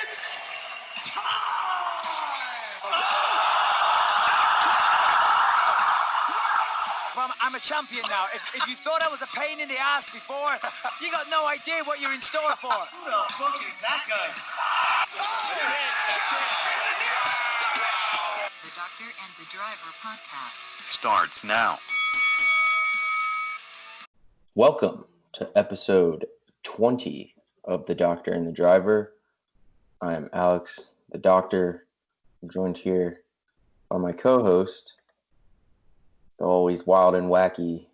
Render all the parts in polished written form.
It's time! I'm a champion now. If you thought I was a pain in the ass before, you got no idea what you're in store for. Who the fuck is that guy? The Doctor and the Driver podcast starts now. Welcome to episode 20 of The Doctor and the Driver. I am Alex, the Doctor. I'm joined here by my co-host, the always wild and wacky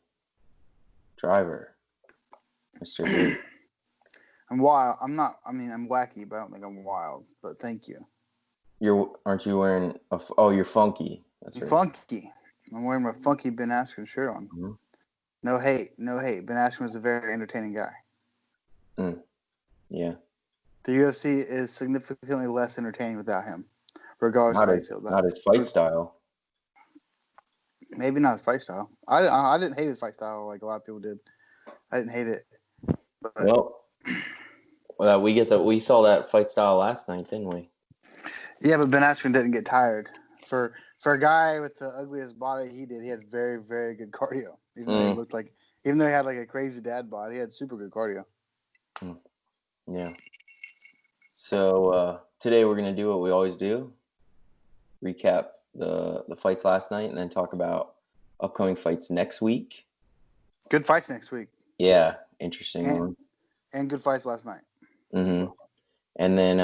driver, Mr. B. I'm wild. I'm wacky, but I don't think I'm wild. But thank you. Aren't you wearing you're funky. That's right. Funky. I'm wearing my funky Ben Askren shirt on. Mm-hmm. No hate. Ben Askren was a very entertaining guy. Yeah. The UFC is significantly less entertaining without him, regardless of how you feel about it. Not his fight style. Maybe not his fight style. I didn't hate his fight style like a lot of people did. I didn't hate it. But, we saw that fight style last night, didn't we? Yeah, but Ben Askren didn't get tired. For a guy with the ugliest body he did, he had very, very good cardio. Even though he had like a crazy dad bod, he had super good cardio. Yeah. So today we're gonna do what we always do: recap the fights last night, and then talk about upcoming fights next week. Good fights next week. Yeah, interesting one. And good fights last night. Mm-hmm. And then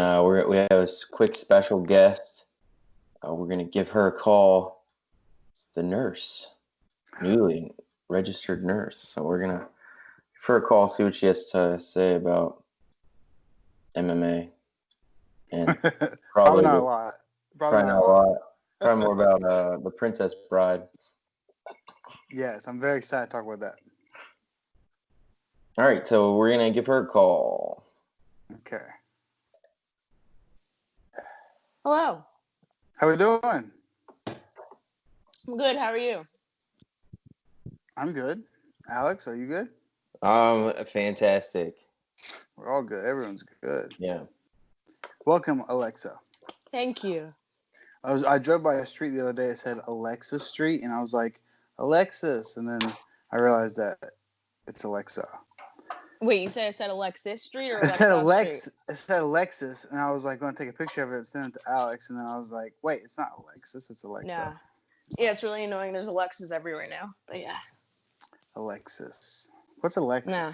we have a quick special guest. We're gonna give her a call. It's the nurse, newly registered nurse. So we're gonna give her a call, see what she has to say about MMA. And probably not a lot. Probably not a lot. Probably more about the Princess Bride. Yes, I'm very excited to talk about that. All right, so we're going to give her a call. Okay. Hello. How we doing? I'm good. How are you? I'm good. Alex, are you good? Fantastic. We're all good. Everyone's good. Yeah. Welcome, Alexa. Thank you. I drove by a street the other day. It said Alexis Street, and I was like, Alexis, and then I realized that it's Alexa. Wait, you said it said Alexis Street or It Alexa Street? It said Alexis, and I was like going to take a picture of it and send it to Alex, and then I was like, wait, it's not Alexis, it's Alexa. Nah. Yeah, it's really annoying. There's Alexis everywhere now. But yeah. Alexis. What's Alexis? Nah.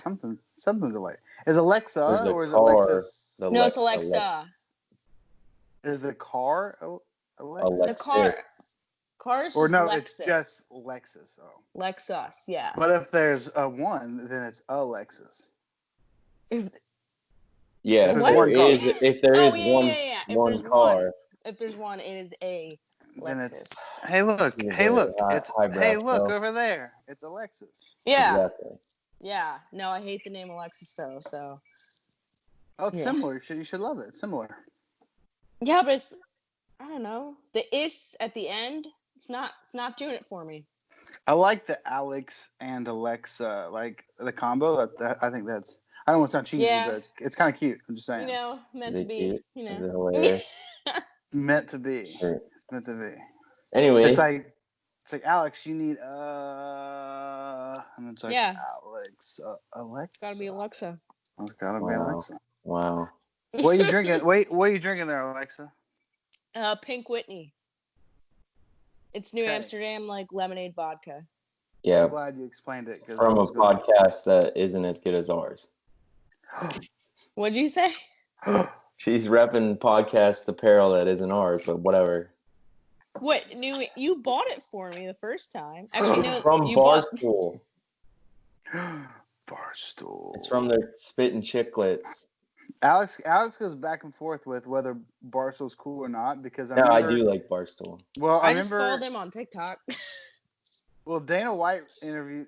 Something's Alexa. Is Alexa or is car, Alexis? No, it's Alexa. Is the car Alexa? The car is or just no, Lexus. It's just Lexus. Oh. Lexus, yeah. But if there's a one, then it's Alexis. If there is one car. If there's one, it is a Lexus. Then it's hey look over there. It's Alexis. Yeah. Exactly. Yeah. No, I hate the name Alexis though. So. Oh, it's similar. You should love it. It's similar. Yeah, but I don't know. The is at the end, it's not doing it for me. I like the Alex and Alexa, like the combo. That I think that's. I don't want to sound cheesy, but it's kind of cute. I'm just saying. Meant to be. Cute? You know. Is it hilarious? Meant to be. Sure. Meant to be. Anyway, it's like Alex, you need and it's like Alex, Alexa. It's gotta be Alexa. It's gotta be Alexa. Wow. What are you drinking? What are you drinking there, Alexa? Pink Whitney. It's New Amsterdam, like lemonade vodka. Yeah. I'm glad you explained it. From a podcast that isn't as good as ours. What'd you say? She's repping podcast apparel that isn't ours, but whatever. What? You bought it for me the first time. Actually, no. From Barstool. Barstool. It's from their Spittin' Chicklets. Alex goes back and forth with whether Barstool's cool or not because I do like Barstool. Well, I just follow them on TikTok. Well, Dana White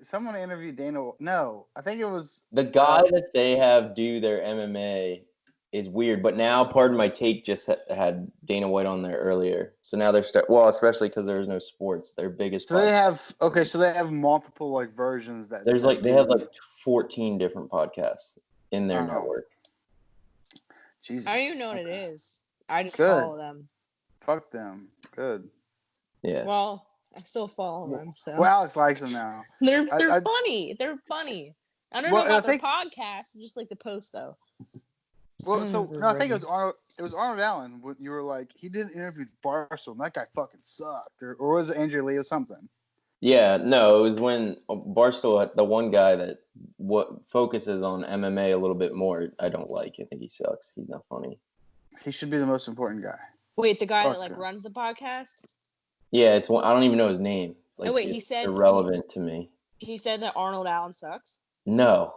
someone interviewed Dana. No, I think it was the guy that they have do their MMA is weird. But now, Pardon My Take just had Dana White on there earlier. So now they're especially because there's no sports. Their biggest. So they have multiple like versions that. They have like 14 different podcasts in their network. Jesus. I don't even know what it is. I just Good. follow them. Fuck them. Good. Yeah. Well, I still follow them, so Well, Alex likes them now. they're I- funny. They're funny. I don't Well, know about I think- their podcast. Just like the post though. Well, so Mm, no, I think it was Arnold. It was Arnold Allen. When you were like, he did an interview with Barstool, and that guy fucking sucked, or was it Andrew Lee or something? Yeah, no, it was when Barstool, the one guy that focuses on MMA a little bit more, I don't like. I think he sucks. He's not funny. He should be the most important guy. Wait, the guy Fuck that like him. runs the podcast? Yeah, it's one. I don't even know his name. Like, Oh, wait, he it's said- irrelevant to me. He said that Arnold Allen sucks. No.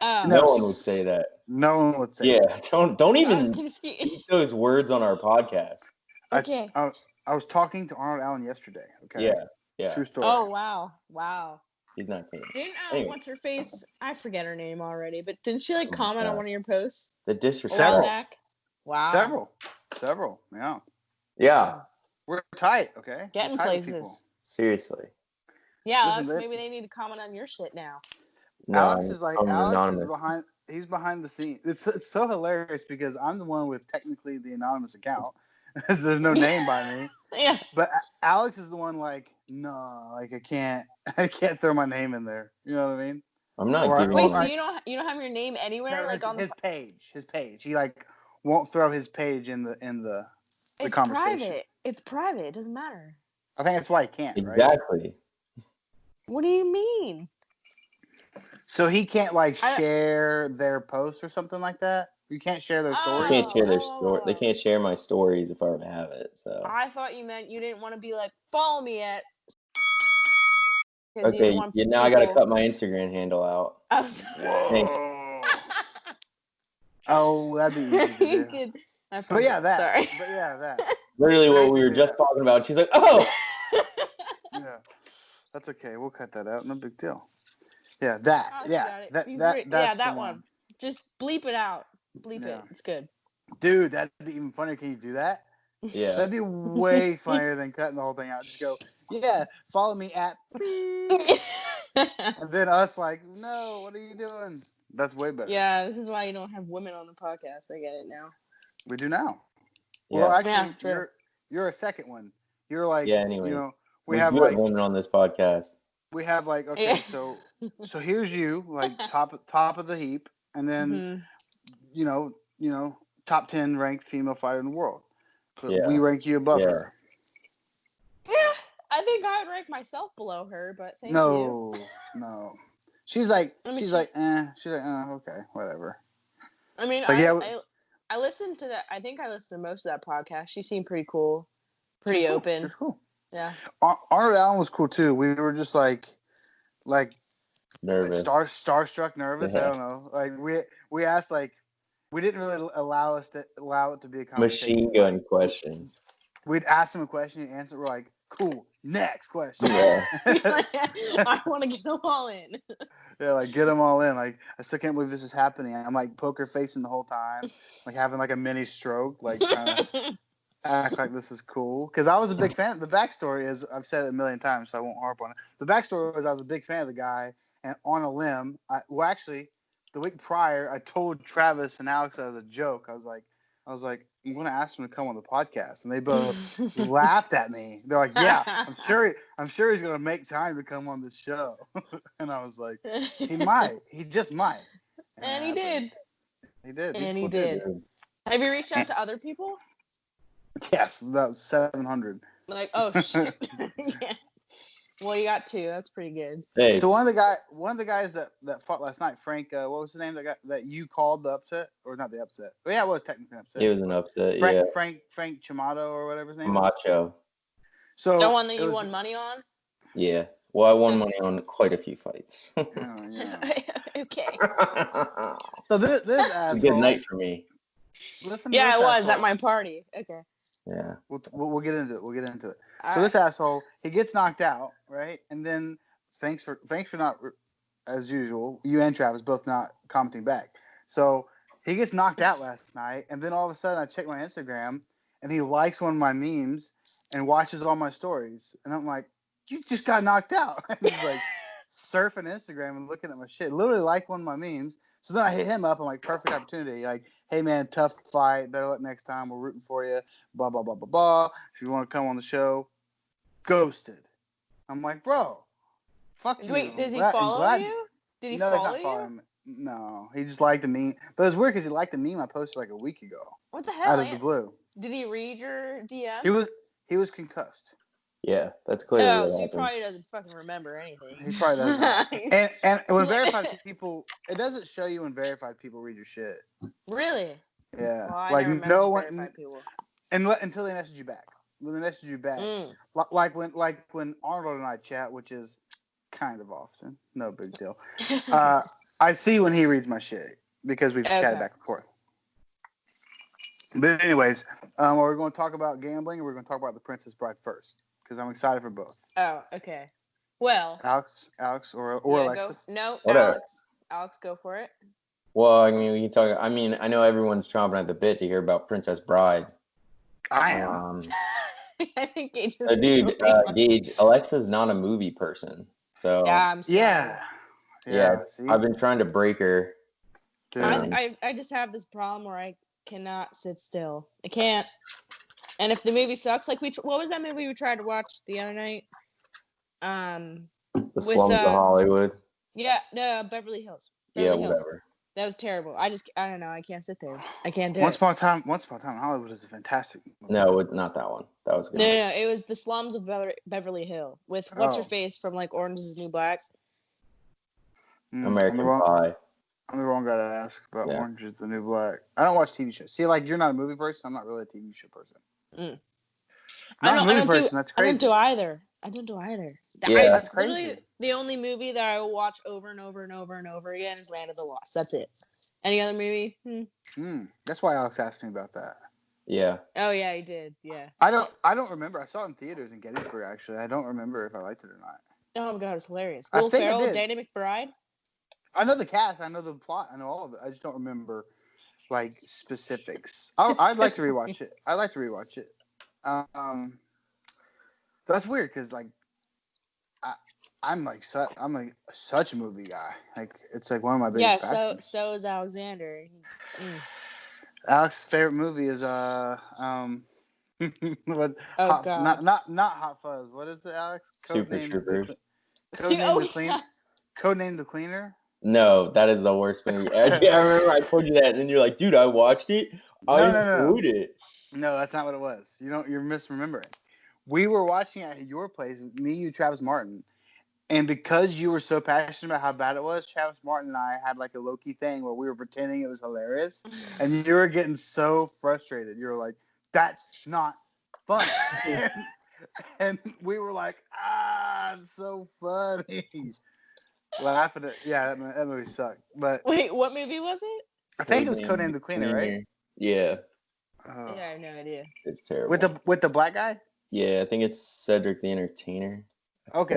Oh, No one would say that. No one would say. Yeah, that. don't I was even confused. speak those words on our podcast. Okay. I was talking to Arnold Allen yesterday. Okay. Yeah, True story. Oh wow. he's not cool. Didn't Anyway. what's her face? I forget her name already, but didn't she like comment on God. one of your posts The a disrespect. while Several. back? Wow. Several. Yeah. Yeah, We're tight. Okay. Getting We're tight with places. people. seriously. Yeah, Listen, Alex, maybe they need to comment on your shit now. No, Alex is like I'm Alex anonymous. is behind. He's behind the scenes. It's so hilarious because I'm the one with technically the anonymous account. There's no name by me. Yeah. But Alex is the one like, no, like I can't throw my name in there. You know what I mean? I'm not Or- giving Wait, Oh, so I- you don't have your name anywhere, No, like on his the page. His page. He like won't throw his page in the it's conversation. private. It's private. It doesn't matter. I think that's why he can't. Right? exactly. What do you mean? So he can't like I- share their posts or something like that. You can't share their They stories. can't share their Oh. story. They can't share my stories if I were to have it. So I thought you meant you didn't want to be like follow me at. 'Cause you okay, didn't want now I gotta people- cut my Instagram handle out. I'm sorry. Whoa. Oh, that'd be easy to You do. did. I But yeah, forgot. that. Sorry. But yeah, that. Literally what we were Basically just that. talking about. She's like, oh, Yeah, that's okay. We'll cut that out. No big deal. Yeah, that. Oh, she yeah, got it. that. He's That. right- That's yeah, the that one. Just bleep it out. Bleep Yeah. it. It's good. Dude, that'd be even funnier. Can you do that? yeah. That'd be way funnier than cutting the whole thing out. Just go, yeah, follow me at, and then us like, no, what are you doing? That's way better. Yeah, this is why you don't have women on the podcast. I get it now. We do now. Yeah. Well, actually, Yeah, true. you're a second one. You're like, Yeah, anyway. you know, we we have do like, have women on this podcast. okay, so here's you, like top of the heap, and then Mhm. you know, top 10 ranked female fighter in the world. But Yeah. we rank you above Yeah. her. Yeah, I think I would rank myself below her, but thank you. No. She's like, I mean, she's she- like, okay, whatever. I mean, Like, I listened to that. I think I listened to most of that podcast. She seemed pretty cool, pretty She's cool. open. She's cool. Yeah. Arnold Allen was cool too. We were just like Nervous. starstruck, nervous. Yeah. I don't know. Like we asked, like we didn't really allow it to be a conversation. Machine gun questions. We'd ask him a question, he'd answer. We're like, cool. Next question. Yeah. I want to get them all in. Yeah, like get them all in. Like I still can't believe this is happening. I'm like poker facing the whole time, like having like a mini stroke, like trying to act like this is cool. Because I was a big fan. The backstory is, I've said it a million times, so I won't harp on it. The backstory was I was a big fan of the guy, and on a limb, actually, the week prior, I told Travis and Alex as a joke. I was like, I'm going to ask him to come on the podcast, and they both laughed at me. They're like, yeah, I'm sure he's going to make time to come on this show. And I was like, he just might. And he did. He did. And He's he cool too. did. Have you reached out to other people? Yes, that's 700. Like, oh shit. Yeah. Well, you got two. That's pretty good. Hey, So one of the guys that fought last night, Frank, what was his name? That you called the upset, or not the upset? Well, yeah, it was technically an upset. it was an upset. Frank, Yeah. Frank Chamato or whatever his name is. Macho. So The one that it you was- won money on? Yeah. Well, I won money on quite a few fights. Oh, yeah. Okay. So this a asshole. good night for me. Listen to Yeah, this it was asshole. at my party. Okay. Yeah. We'll get into it. We'll get into it. All So right. this asshole, he gets knocked out, right? And then thanks for not, as usual, you and Travis both not commenting back. So he gets knocked out last night, and then all of a sudden I check my Instagram, and he likes one of my memes and watches all my stories, and I'm like, you just got knocked out. And he's like, surfing Instagram and looking at my shit. Literally like one of my memes. So then I hit him up. I'm like, perfect opportunity. Like, hey man, tough fight. Better luck next time. We're rooting for you. Blah blah blah blah blah. If you want to come on the show, ghosted. I'm like, bro, fuck you. Wait, does he I'm follow glad- you? Did he No, he's follow not you? following me. No, he just liked the meme. But it's weird because he liked the meme I posted like a week ago. What the Out hell? of the blue. Did he read your DM? He was concussed. Yeah, that's clearly Oh, what so he happened. probably doesn't fucking remember anything. He probably doesn't. and when verified people, it doesn't show you when verified people read your shit. Really? Yeah, Well, I like never no messaged one, verified people. until they message you back. When they message you back, Mm. like when Arnold and I chat, which is kind of often, no big deal. I see when he reads my shit because we've chatted back and forth. But anyways, are we going to talk about gambling, or we're going to talk about The Princess Bride first? Because I'm excited for both. Oh, okay. Well, Alex, or yeah, Alexis. No, Whatever. Alex, go for it. Well, I mean, we can talk. I mean, I know everyone's chomping at the bit to hear about Princess Bride. I am. I think Gage is. So, dude, Gage, Alexa's not a movie person. So Yeah, I'm sorry. Yeah. See, I've been trying to break her. dude. I just have this problem where I cannot sit still. I can't. And if the movie sucks, like what was that movie we tried to watch the other night? The slums of Hollywood. Yeah, no, Beverly Hills. Yeah, Beverly Hills. whatever. That was terrible. I don't know. I can't sit there. I can't do Once it. Upon a Time in Hollywood is a fantastic movie. No, not that one. That was good. No, it was the slums of Beverly Hill with what's her face from like Orange Is the New Black. American Pie. I'm the wrong guy to ask about Orange Is the New Black. I don't watch TV shows. See, like you're not a movie person. I'm not really a TV show person. I That's crazy. I don't do either. Yeah, that's crazy. Literally, the only movie that I will watch over and over and over and over again is Land of the Lost. That's it. Any other movie? That's why Alex asked me about that. Yeah. Oh yeah, he did. Yeah. I don't remember. I saw it in theaters in Gettysburg. Actually, I don't remember if I liked it or not. Oh my god, it's hilarious. I Will think I Ferrell, did. Danny McBride. I know the cast. I know the plot. I know all of it. I just don't remember like specifics. I'd like to rewatch it. That's weird because like I'm such a movie guy. Like it's like one of my biggest passions. So is Alexander. Alex's favorite movie is what? God. Not Hot Fuzz. What is it, Alex? Super Troopers. Codename The Cleaner. No, that is the worst movie. I remember I told you that, and then you're like, dude, I watched it. I enjoyed it. No, that's not what it was. You're misremembering. We were watching it at your place, me, you, Travis Martin. And because you were so passionate about how bad it was, Travis Martin and I had like a low-key thing where we were pretending it was hilarious. And you were getting so frustrated. You were like, that's not funny. and we were like, it's so funny. Laughing at that movie sucked. But wait, what movie was it? I think it was Codename The Cleaner, right? Yeah. Yeah, I have no idea. It's terrible. With the black guy? Yeah, I think it's Cedric the Entertainer. Okay.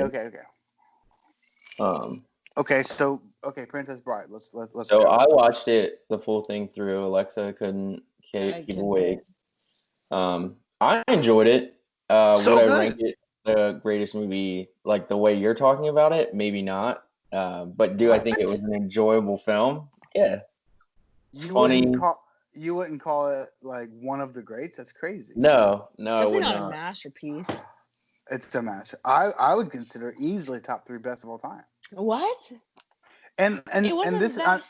Princess Bride. Let's So go. I watched it the full thing through. Alexa couldn't keep awake. I enjoyed it. Would I rank it the greatest movie like the way you're talking about it? Maybe not. But do I think it was an enjoyable film? Yeah. It's funny. You wouldn't call it like one of the greats? That's crazy. No, It's definitely not a masterpiece. It's a masterpiece. I would consider easily top 3 best of all time. What? And it wasn't this that...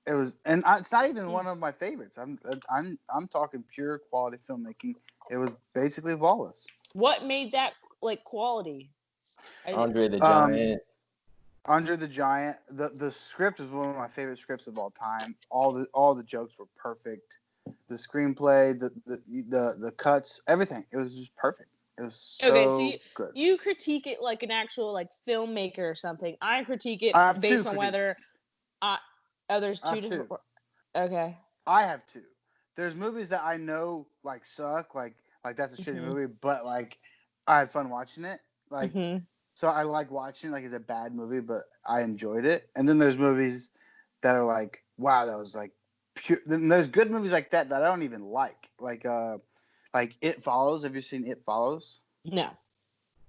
it's not even one of my favorites. I'm talking pure quality filmmaking. It was basically flawless. What made that like quality? Andre the Giant. Andre the Giant. The script is one of my favorite scripts of all time. All the jokes were perfect. The screenplay, the cuts, everything. It was just perfect. It was so good. You critique it like an actual like filmmaker or something. I critique it based on whether there's two different. Okay. I have 2. There's movies that I know like suck, like that's a shitty movie, but like I had fun watching it. Like so I like watching like it's a bad movie, but I enjoyed it. And then there's movies that are like, wow, that was like pure. Then there's good movies like that I don't even like. Like It Follows. Have you seen It Follows? No.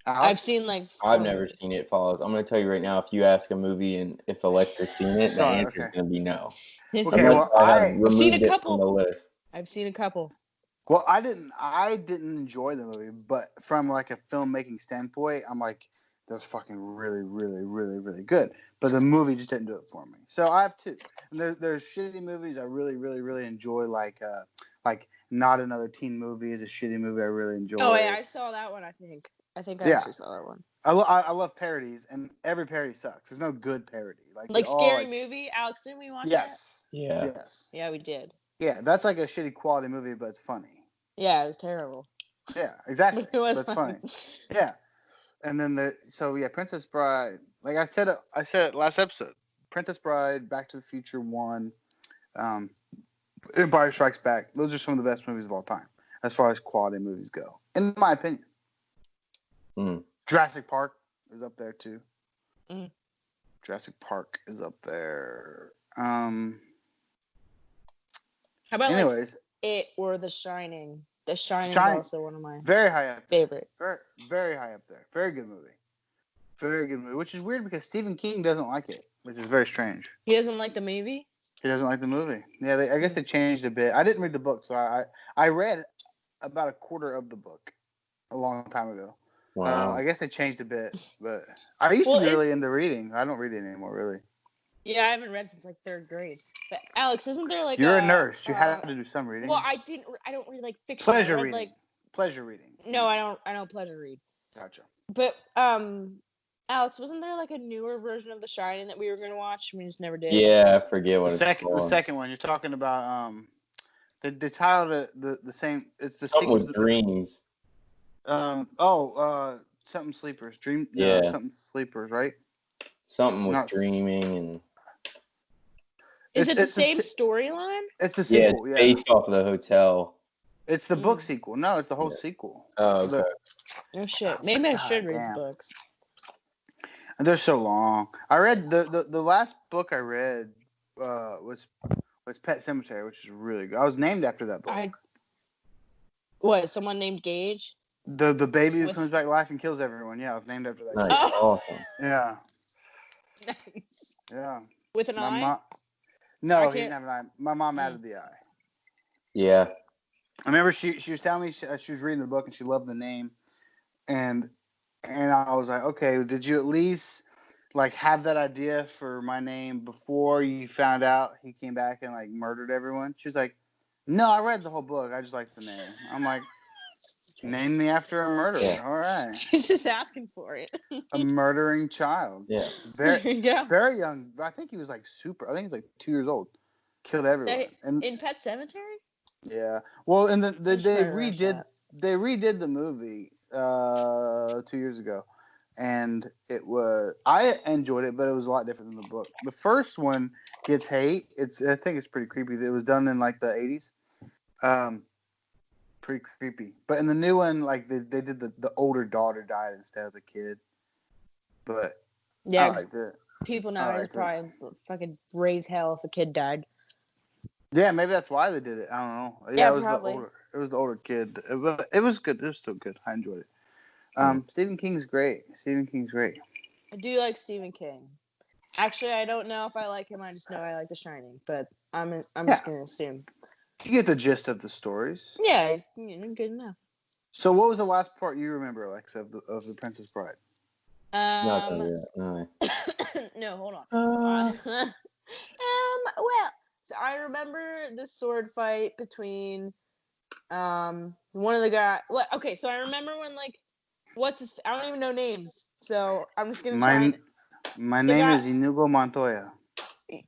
I've seen like I've 4 never movies. seen It Follows. I'm going to tell you right now, if you ask a movie and if Alexa's seen it, the Sorry, answer's okay. going to be no. It's- Okay, Unless well, I have I've seen a removed it couple. from the list. I've seen a couple. Well, I didn't enjoy the movie, but from like a filmmaking standpoint, I'm like, that's fucking really, really, really, really good. But the movie just didn't do it for me. So I have two. And there's shitty movies I really, really, really enjoy, like Not Another Teen Movie is a shitty movie I really enjoy. Oh yeah, I saw that one. I think I Yeah. actually saw that one. I love parodies, and every parody sucks. There's no good parody. Like Like they all, Scary Movie. Alex, didn't we watch that? Yes. Yeah. Yes. Yeah, we did. Yeah, that's like a shitty quality movie, but it's funny. Yeah, it was terrible. Yeah, exactly. But it was But it's funny. funny. Yeah. And then Princess Bride. Like I said it last episode. Princess Bride, Back to the Future 1, Empire Strikes Back. Those are some of the best movies of all time, as far as quality movies go, in my opinion. Mm. Jurassic Park is up there too. Mm. Jurassic Park is up there. How about like Anyways, It or The Shining? The Shining is Shining. also one of my very high up there. favorite. Very, very high up there. Very good movie. Very good movie. Which is weird because Stephen King doesn't like it, which is very strange. He doesn't like the movie. He doesn't like the movie. Yeah, I guess they changed a bit. I didn't read the book, so I read about a quarter of the book a long time ago. Wow. I guess they changed a bit, but I used to be really into reading. I don't read it anymore, really. Yeah, I haven't read since like 3rd grade. But Alex, isn't there like You're a nurse. You have to do some reading. Well, I don't read like fiction. Pleasure I read, reading. Like, pleasure reading. no, I don't pleasure read. Gotcha. But Alex, wasn't there like a newer version of The Shining that we were gonna watch? We just never did. Yeah, I forget what The it's called. second one. You're talking about the title the same. It's the Something sequel. with dreams. Something sleepers. Dream. Yeah. No, something sleepers, right? Something with Not- dreaming and Is it the it's same the- storyline? It's the yeah, sequel. it's based off of the hotel. It's the book sequel. No, it's the whole sequel. Oh, okay. Oh shit. Maybe I should read damn. the books. And they're so long. I read the last book I read was Pet Cemetery, which is really good. I was named after that book. What? Someone named Gage? The baby who With- comes back to life and kills everyone. Yeah, I was named after that. Nice. kid. Oh. Awesome. Yeah, Nice. yeah. With an My eye? mom. I No, he can't- didn't have an eye. My mom added the eye. Yeah. I remember she was telling me she was reading the book and she loved the name, and I was like, okay, did you at least like have that idea for my name before you found out he came back and like murdered everyone? She was like, no, I read the whole book. I just like the name. I'm like, name me after a murderer. Yeah. All right, She's just asking for it. a murdering child. Yeah. There Very you go. very young. I think he was like super. I think he's like 2 years old. Killed everyone. And In Pet Cemetery? yeah. Well, and I they should probably watch redid that. they redid the movie 2 years ago, and I enjoyed it, but it was a lot different than the book. The first one gets hate. I think it's pretty creepy. It was done in like the 80s. Pretty creepy. But in the new one, like they did the older daughter died instead of the kid. But Yeah, I 'cause liked it. people nowadays liked it. probably fucking raise hell if a kid died. Yeah, maybe that's why they did it. I don't know. Yeah, it was probably. It was the older kid. It was good. It was still good. I enjoyed it. Stephen King's great. I do like Stephen King. Actually, I don't know if I like him. I just know I like The Shining, but I'm just gonna assume. You get the gist of the stories. Yeah, he's good enough. So, what was the last part you remember, Alexa, of the Princess Bride? Not done yet. No. No, hold on. Well, so I remember the sword fight between one of the guys. Okay, so I remember when like I don't even know names, so I'm just gonna try My The name guy- is Inigo Montoya.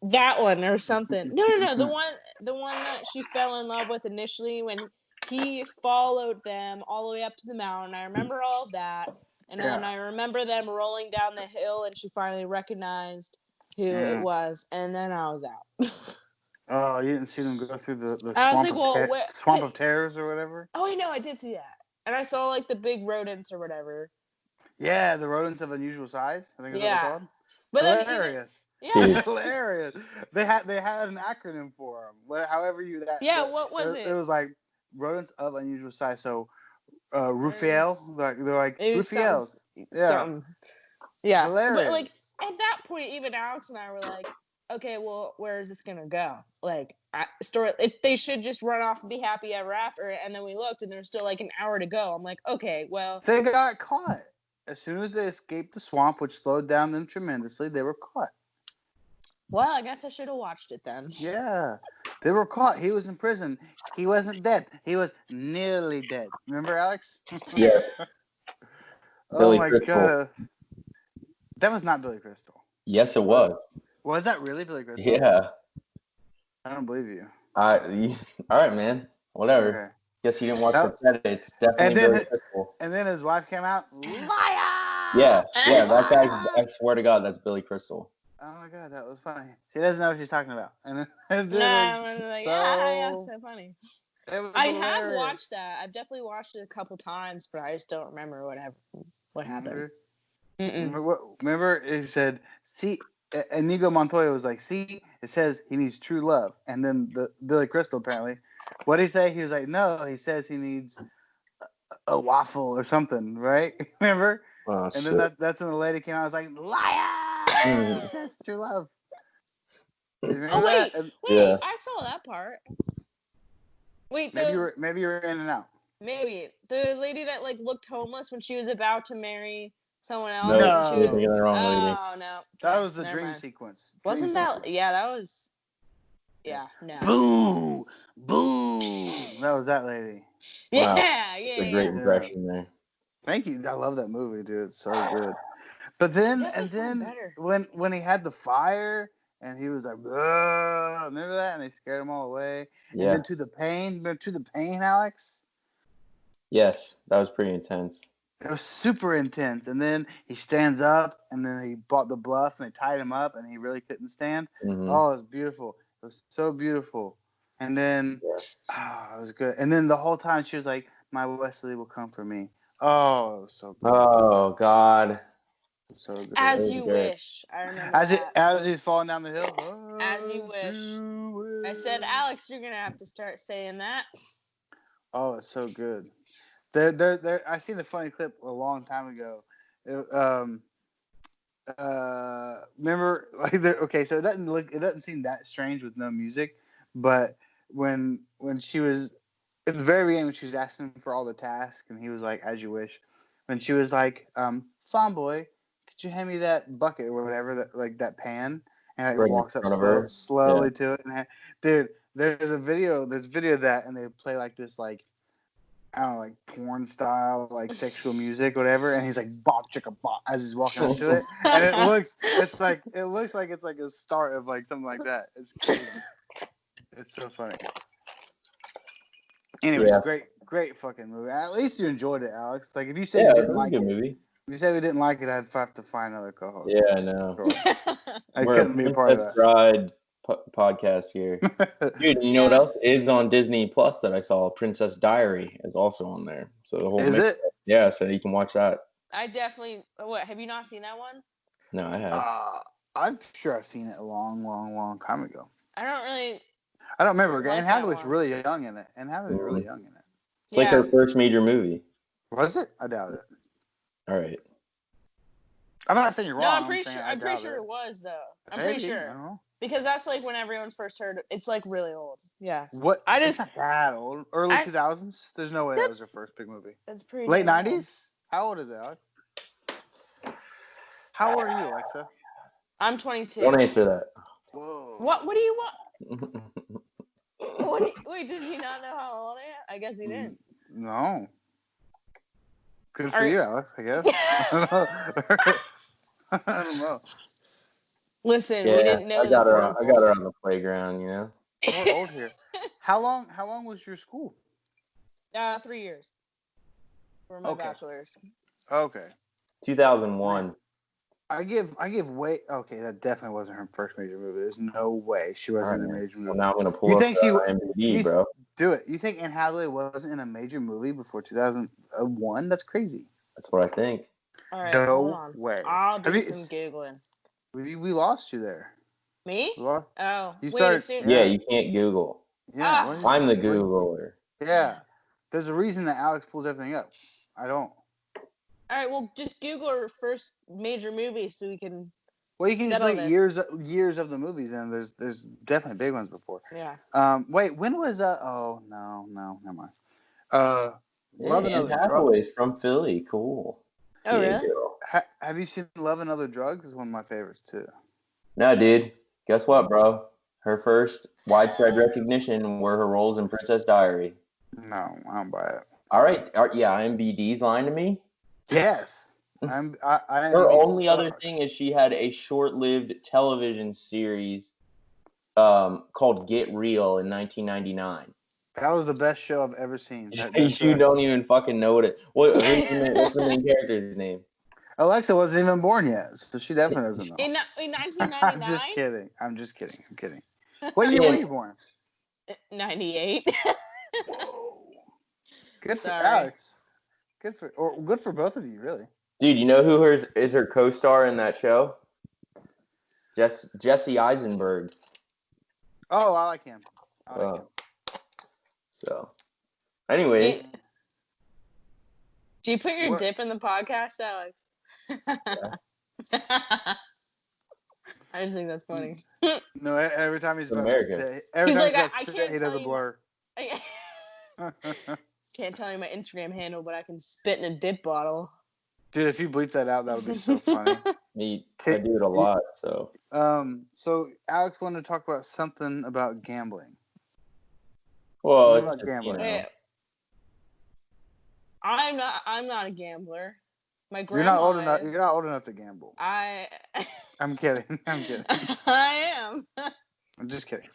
that one or something. No, the one that she fell in love with initially when he followed them all the way up to the mountain. I remember all of that. And then Yeah. I remember them rolling down the hill and she finally recognized who it was. And then I was out. Oh, you didn't see them go through the I was swamp, like, well, swamp of terrors or whatever? Oh, I know, I did see that. And I saw like the big rodents or whatever. Yeah, the rodents of unusual size. I think is what Yeah. they're called. But then Hilarious. yeah. Hilarious. They had an acronym for them. However you that. Yeah, that- what was It it? was like rodents of unusual size. So, Rufael, they're like It was Rufaels. Yeah. something. Yeah. But like Hilarious. at that point, even Alex and I were like, okay, well, where is this gonna go? Like, they should just run off and be happy ever after. And then we looked, and there's still like an hour to go. I'm like, okay, well, They got caught. As soon as they escaped the swamp, which slowed down them tremendously, they were caught. well, I guess I should have watched it then. Yeah. They were caught. He was in prison. He wasn't dead. He was nearly dead. Remember, Alex? Yeah. Oh Billy my Crystal. god. That was not Billy Crystal. Yes, it was. Was that really Billy Crystal? Yeah. I don't believe you. All right, man. Whatever. Okay. Guess you didn't watch That- the edit. It's definitely And then Billy it- Crystal. And then his wife came out. Liar! Yeah, that guy. I swear to God, that's Billy Crystal. Oh my god, that was funny. She doesn't know what she's talking about. And then No, I was like, yeah, so funny. It was I have hilarious. watched that. I've definitely watched it a couple times, but I just don't remember what happened. Remember it said, see, Inigo Montoya was like, see, it says he needs true love. And then Billy Crystal apparently, what did he say? He was like, no, he says he needs a waffle or something, right? Remember? Oh, And shit. then that's when the lady came out. I was like, liar! He says true love. You remember Oh wait, that? And Yeah. I saw that part. Wait, maybe you were in and out. maybe the lady that like looked homeless when she was about to marry someone else. No, and No. she you're was, thinking of the wrong lady. oh no, That okay, was the never dream mind. sequence. Wasn't Dream that? sequence. Yeah, that was. Yeah, no. Boo! Boo! That was that lady. Wow. Yeah, It's a yeah, great yeah. impression there. Thank you. I love that movie, dude. It's so good. But then, Definitely and felt then better. when he had the fire and he was like, "Ugh," remember that? And they scared him all away. Yeah. And then To the Pain. Remember To the Pain, Alex? Yes, that was pretty intense. It was super intense. And then he stands up and then he bought the bluff and they tied him up and he really couldn't stand. Mhm. Oh, it was beautiful. It was so beautiful. And then, Yeah. it was good. And then the whole time she was like, my Wesley will come for me. Oh, it was so good. Oh God. So good. As was you great. wish. I remember As that. he's falling down the hill. As you wish. I said, Alex, you're gonna have to start saying that. Oh, it's so good. There. I seen a funny clip a long time ago. Remember, like, okay, so it doesn't seem that strange with no music, but when she was at the very end when she was asking for all the tasks and he was like, as you wish, when she was like, Fawn boy, could you hand me that bucket or whatever, that pan, and it Right in walks up front of her. slowly to it, and dude, there's video of that, and they play like this, like, I don't know, like porn style, like sexual music, whatever, and he's like bop chicka bop as he's walking up to it, and it looks like it's like a start of like something like that. It's crazy. It's so funny. Anyway, Yeah. great fucking movie. At least you enjoyed it, Alex. Like if you said Yeah, you it didn't was a like good it, movie. if you said we didn't like it, I'd have to find another co-host. Yeah, I know. Sure. I We're couldn't be a part of Princess Bride podcast here. that. Dude, you know what else is on Disney Plus that I saw? Princess Diary is also on there. So the whole Is it? Yeah, so you can watch that. I definitely. What? Have you not seen that one? No, I have. I'm sure I've seen it a long time ago. I don't really. I don't remember. Like Anne that Hathaway's one. really young in it. Anne Hathaway's really young in it. It's like Yeah. her first major movie. Was it? I doubt it. All right. I'm not saying you're wrong. No, I'm pretty saying sure. I I'm pretty doubt sure it was though. I'm Maybe, pretty I sure don't know. because that's like when everyone first heard it. It's like really old. Yeah, What? I It's just- not that old. Early I- 2000s. There's no way that was her That's- first big movie. that's pretty. Late damn old. 90s. How old is it, Alex? How old are you, Alexa? I'm 22. Don't answer that. Whoa. What? What do you want? Wait, does he not know how old I am? I guess he didn't. No. Good for Are- you, Alex. I guess. I don't know. Listen, we Yeah, didn't know I got this. her on the playground, you know. We're old here. How long was your school? 3 years for my Okay. bachelor's. Okay. 2001. I give way. Okay, that definitely wasn't her first major movie. There's no way she wasn't in a major Well, movie. now I'm gonna pull You up think she- IMDb, you- bro. Do it. You think Anne Hathaway wasn't in a major movie before 2001? That's crazy. That's what I think. All right, No hold on. way. I'll do Have you- some googling. We lost you there. Me? We lost- Oh, You wait. started- As soon- Yeah, Yeah. you can't Google. Yeah. Ah. what did I'm the what- Googler. Yeah. There's a reason that Alex pulls everything up. I don't. All right, well, just Google her first major movie so we can. Well, you can just settle look this. years of the movies, and there's definitely big ones before. Yeah. Wait, when was Oh no, never mind. Yeah, Love Anne Another Drug. Hathaway's from Philly. Cool. Oh, Yeah, really? girl. Have you seen Love and Other Drugs? It's one of my favorites too. No, dude. Guess what, bro? Her first widespread recognition were her roles in Princess Diary. No, I don't buy it. All right. Yeah, IMDb's lying to me. Yes, Her only other thing is she had a short-lived television series called Get Real in 1999. That was the best show I've ever seen. You don't even fucking know what's the main character's name? Alexa wasn't even born yet, so she definitely doesn't know. In 1999. I'm just kidding. What year were you born? 98. Whoa. Good for Sorry. Alex. Good for both of you, really. Dude, you know who is her co-star in that show? Jesse Eisenberg. Oh, I like him. So, anyways. Do you put your dip in the podcast, Alex? I just think that's funny. No, every time he's American. Every He's time like, I can't he does a tell blur. Can't tell you my Instagram handle, but I can spit in a dip bottle. Dude, if you bleep that out, that would be so funny. I do it a lot, so. So Alex wanted to talk about something about gambling. Well, Something about gambling. Hey, I'm not a gambler. My You're grandma not old enough. is. You're not old enough to gamble. I'm kidding. I am. I'm just kidding.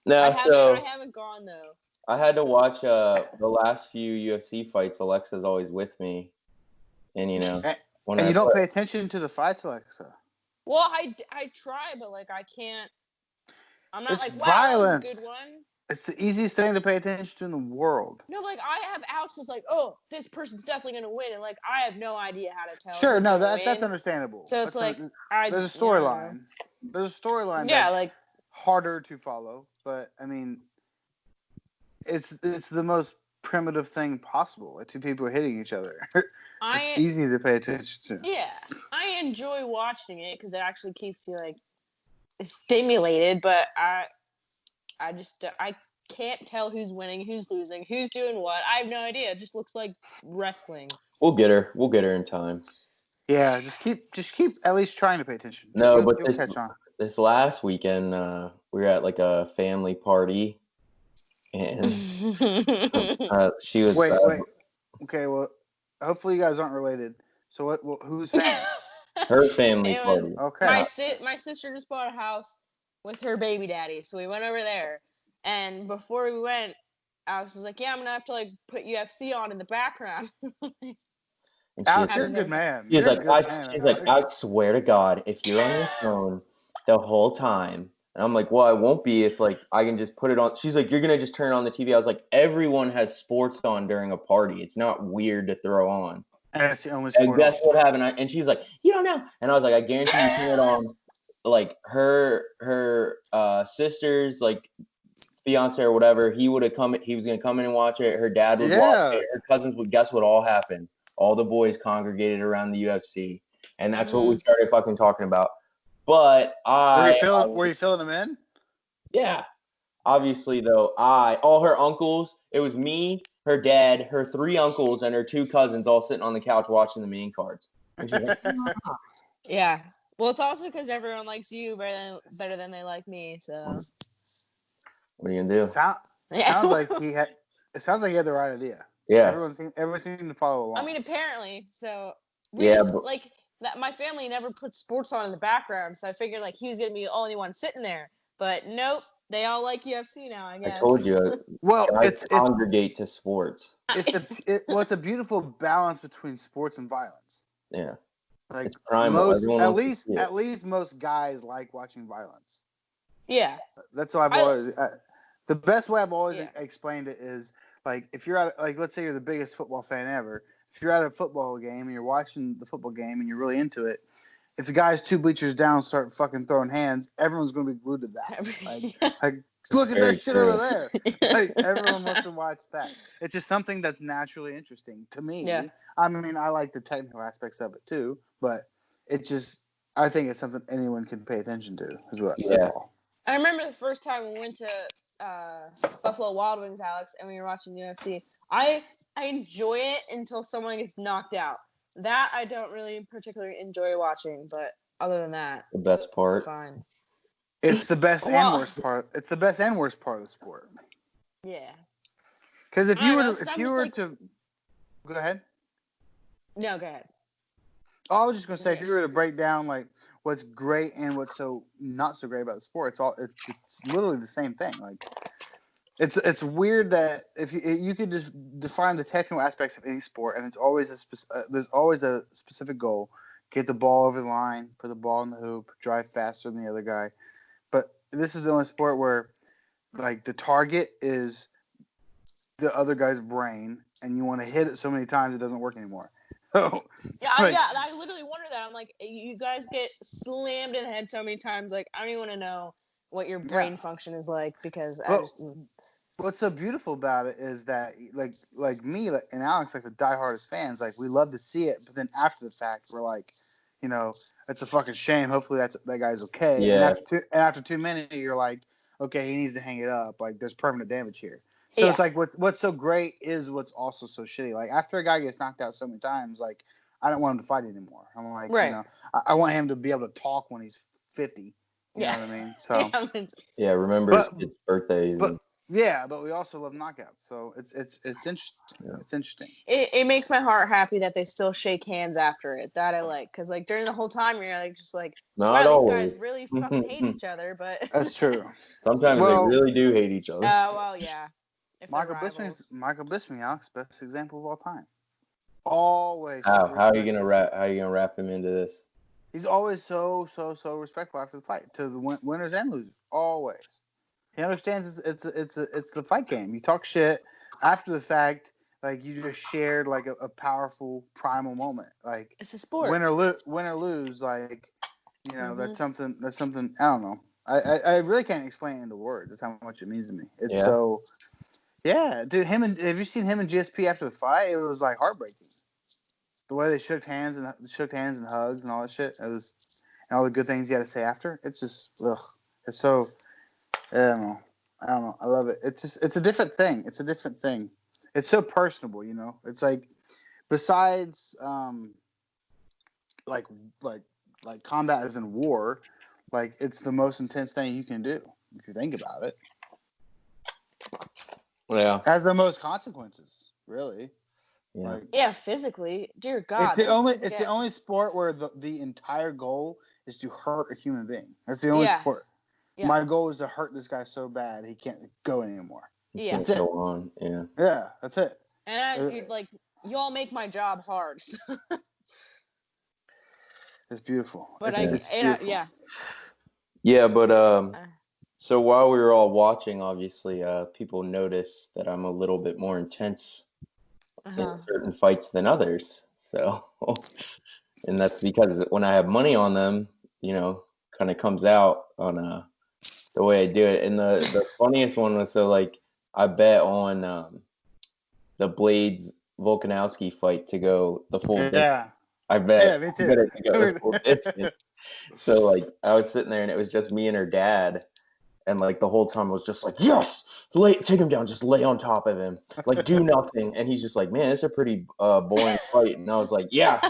No, I haven't gone though. I had to watch the last few UFC fights. Alexa's always with me, and you know, and you don't pay attention to the fights, Alexa. Well, I try, but like I can't. I'm not It's like, wow, violence. that was a good one. It's the easiest thing to pay attention to in the world. No, like I have Alex is like, oh, this person's definitely gonna win, and like I have no idea how to tell. Sure, who's no, gonna that's win. understandable. So it's there's a storyline. There's a storyline. Yeah, that's like harder to follow, but I mean, it's the most primitive thing possible. Like two people hitting each other. It's easy to pay attention to. Yeah, I enjoy watching it because it actually keeps you like stimulated, but I can't tell who's winning, who's losing, who's doing what. I have no idea. It just looks like wrestling. We'll get her in time. Yeah, just keep at least trying to pay attention. No, you'll but catch on. This last weekend, we were at like a family party, and she was. Wait. Okay, well, hopefully you guys aren't related. So who's family? Her family party. Okay. My sister just bought a house with her baby daddy, so we went over there. And before we went, Alex was like, "Yeah, I'm gonna have to like put UFC on in the background." Alex, you're a good man. She's like, I swear to God, if you're on your phone the whole time, and I'm like, well, I won't be if like I can just put it on. She's like, you're gonna just turn on the TV. I was like, everyone has sports on during a party. It's not weird to throw on. And guess what happened? And she's like, you don't know. And I was like, I guarantee you turn it on. Like her sister's like fiance or whatever, he was gonna come in and watch it. Her dad would watch it. Her cousins would. Guess what all happened? All the boys congregated around the UFC, and that's what we started fucking talking about. But were you filling them in? Yeah, obviously though. All her uncles. It was me, her dad, her 3 uncles, and her 2 cousins all sitting on the couch watching the main cards. And she's like, yeah. Well, it's also because everyone likes you better than they like me. So. What are you gonna do? Sounds like he had the right idea. Yeah. Everyone seemed to follow along. I mean, apparently. So like that. My family never put sports on in the background, so I figured like he was gonna be the only one sitting there. But nope, they all like UFC now. I guess. I told you. Well, it's congregate to sports. It's a beautiful balance between sports and violence. Yeah. Like it's primal. at least most guys like watching violence. Yeah. That's why I've always the best way I've always explained it is like if you're at like let's say you're the biggest football fan ever. If you're at a football game and you're watching the football game and you're really into it, if the guys 2 bleachers down start fucking throwing hands, everyone's gonna be glued to that. Like look at Very that shit true. over there. Like everyone wants to watch that. It's just something that's naturally interesting to me. Yeah. I mean, I like the technical aspects of it too, but I think it's something anyone can pay attention to as well. Yeah. That's all. I remember the first time we went to Buffalo Wild Wings, Alex, and we were watching UFC. I enjoy it until someone gets knocked out. That I don't really particularly enjoy watching, but other than that, The best part. fine. It's the best Well- and worst part. It's the best and worst part of the sport. Yeah. Because if I you don't were know, to, 'cause if I'm you just were like- to, go ahead. No, go ahead. Oh, I was just gonna say, if Yeah. you were to break down like what's great and what's so not so great about the sport, it's literally the same thing. Like, it's weird that if you could just define the technical aspects of any sport, and there's always a specific goal: get the ball over the line, put the ball in the hoop, drive faster than the other guy. But this is the only sport where like the target is the other guy's brain, and you want to hit it so many times it doesn't work anymore. So Yeah, like, I literally wonder that. I'm like, you guys get slammed in the head so many times. Like, I don't even want to know what your brain function is like because I But just. what's so beautiful about it is that like me and Alex, like the diehardest fans, like we love to see it, but then after the fact, we're like, you know, it's a fucking shame. Hopefully that guy's okay. Yeah. And after 2 minutes, you're like, okay, he needs to hang it up. Like there's permanent damage here. So it's Yeah. like what's so great is what's also so shitty. Like after a guy gets knocked out so many times, like I don't want him to fight anymore. I'm like, Right. you know, I want him to be able to talk when he's 50. You Yeah. know what I mean? So Yeah, remember But- his kids' birthdays. but and- yeah, but we also love knockouts. So it's interesting. Yeah. It's interesting. it makes my heart happy that they still shake hands after it. That I like, because like during the whole time you're like just like, Not wow, these always. guys really fucking hate each other. But That's true. Sometimes Well- they really do hate each other. well, yeah. If they're Michael rivals. Bisping, Alex, best example of all time. Always. so How are you respectful. gonna wrap him into this? He's always so respectful after the fight to the winners and losers. Always. He understands it's the fight game. You talk shit after the fact, like you just shared like a powerful primal moment. Like It's a sport. win or lose, like you know, Mhm. that's something I don't know. I really can't explain it into words. That's how much it means to me. It's Yeah. so yeah, dude. Have you seen him and GSP after the fight? It was like heartbreaking. The way they shook hands and hugged and all that shit. It was, and all the good things he had to say after. It's just ugh. It's so I don't know. I love it. It's a different thing. It's a different thing. It's so personable, you know. It's like besides like combat as in war, like it's the most intense thing you can do if you think about it. Yeah. Has the most consequences, really. Yeah. Like Yeah, physically. Dear God. it's the that's- only sport where the entire goal is to hurt a human being. That's the only Yeah. sport. Yeah. My goal is to hurt this guy so bad he can't go anymore. You Yeah. can't That's it. go on. Yeah. Yeah, that's it. And like, y'all make my job hard. It's beautiful. But it's beautiful. yeah. Yeah, but so while we were all watching, obviously, people noticed that I'm a little bit more intense Uh-huh. in certain fights than others. So, and that's because when I have money on them, you know, kind of comes out on the way I do it. And the funniest one was like I bet on the Blades Volkanovski fight to go the full distance. Yeah. I bet. Yeah, me too. I bet it to go the full distance. So like I was sitting there and it was just me and her dad, and like the whole time I was just like, yes, take him down, just lay on top of him, like do nothing. And he's just like, man, it's a pretty boring fight. And I was like, yeah.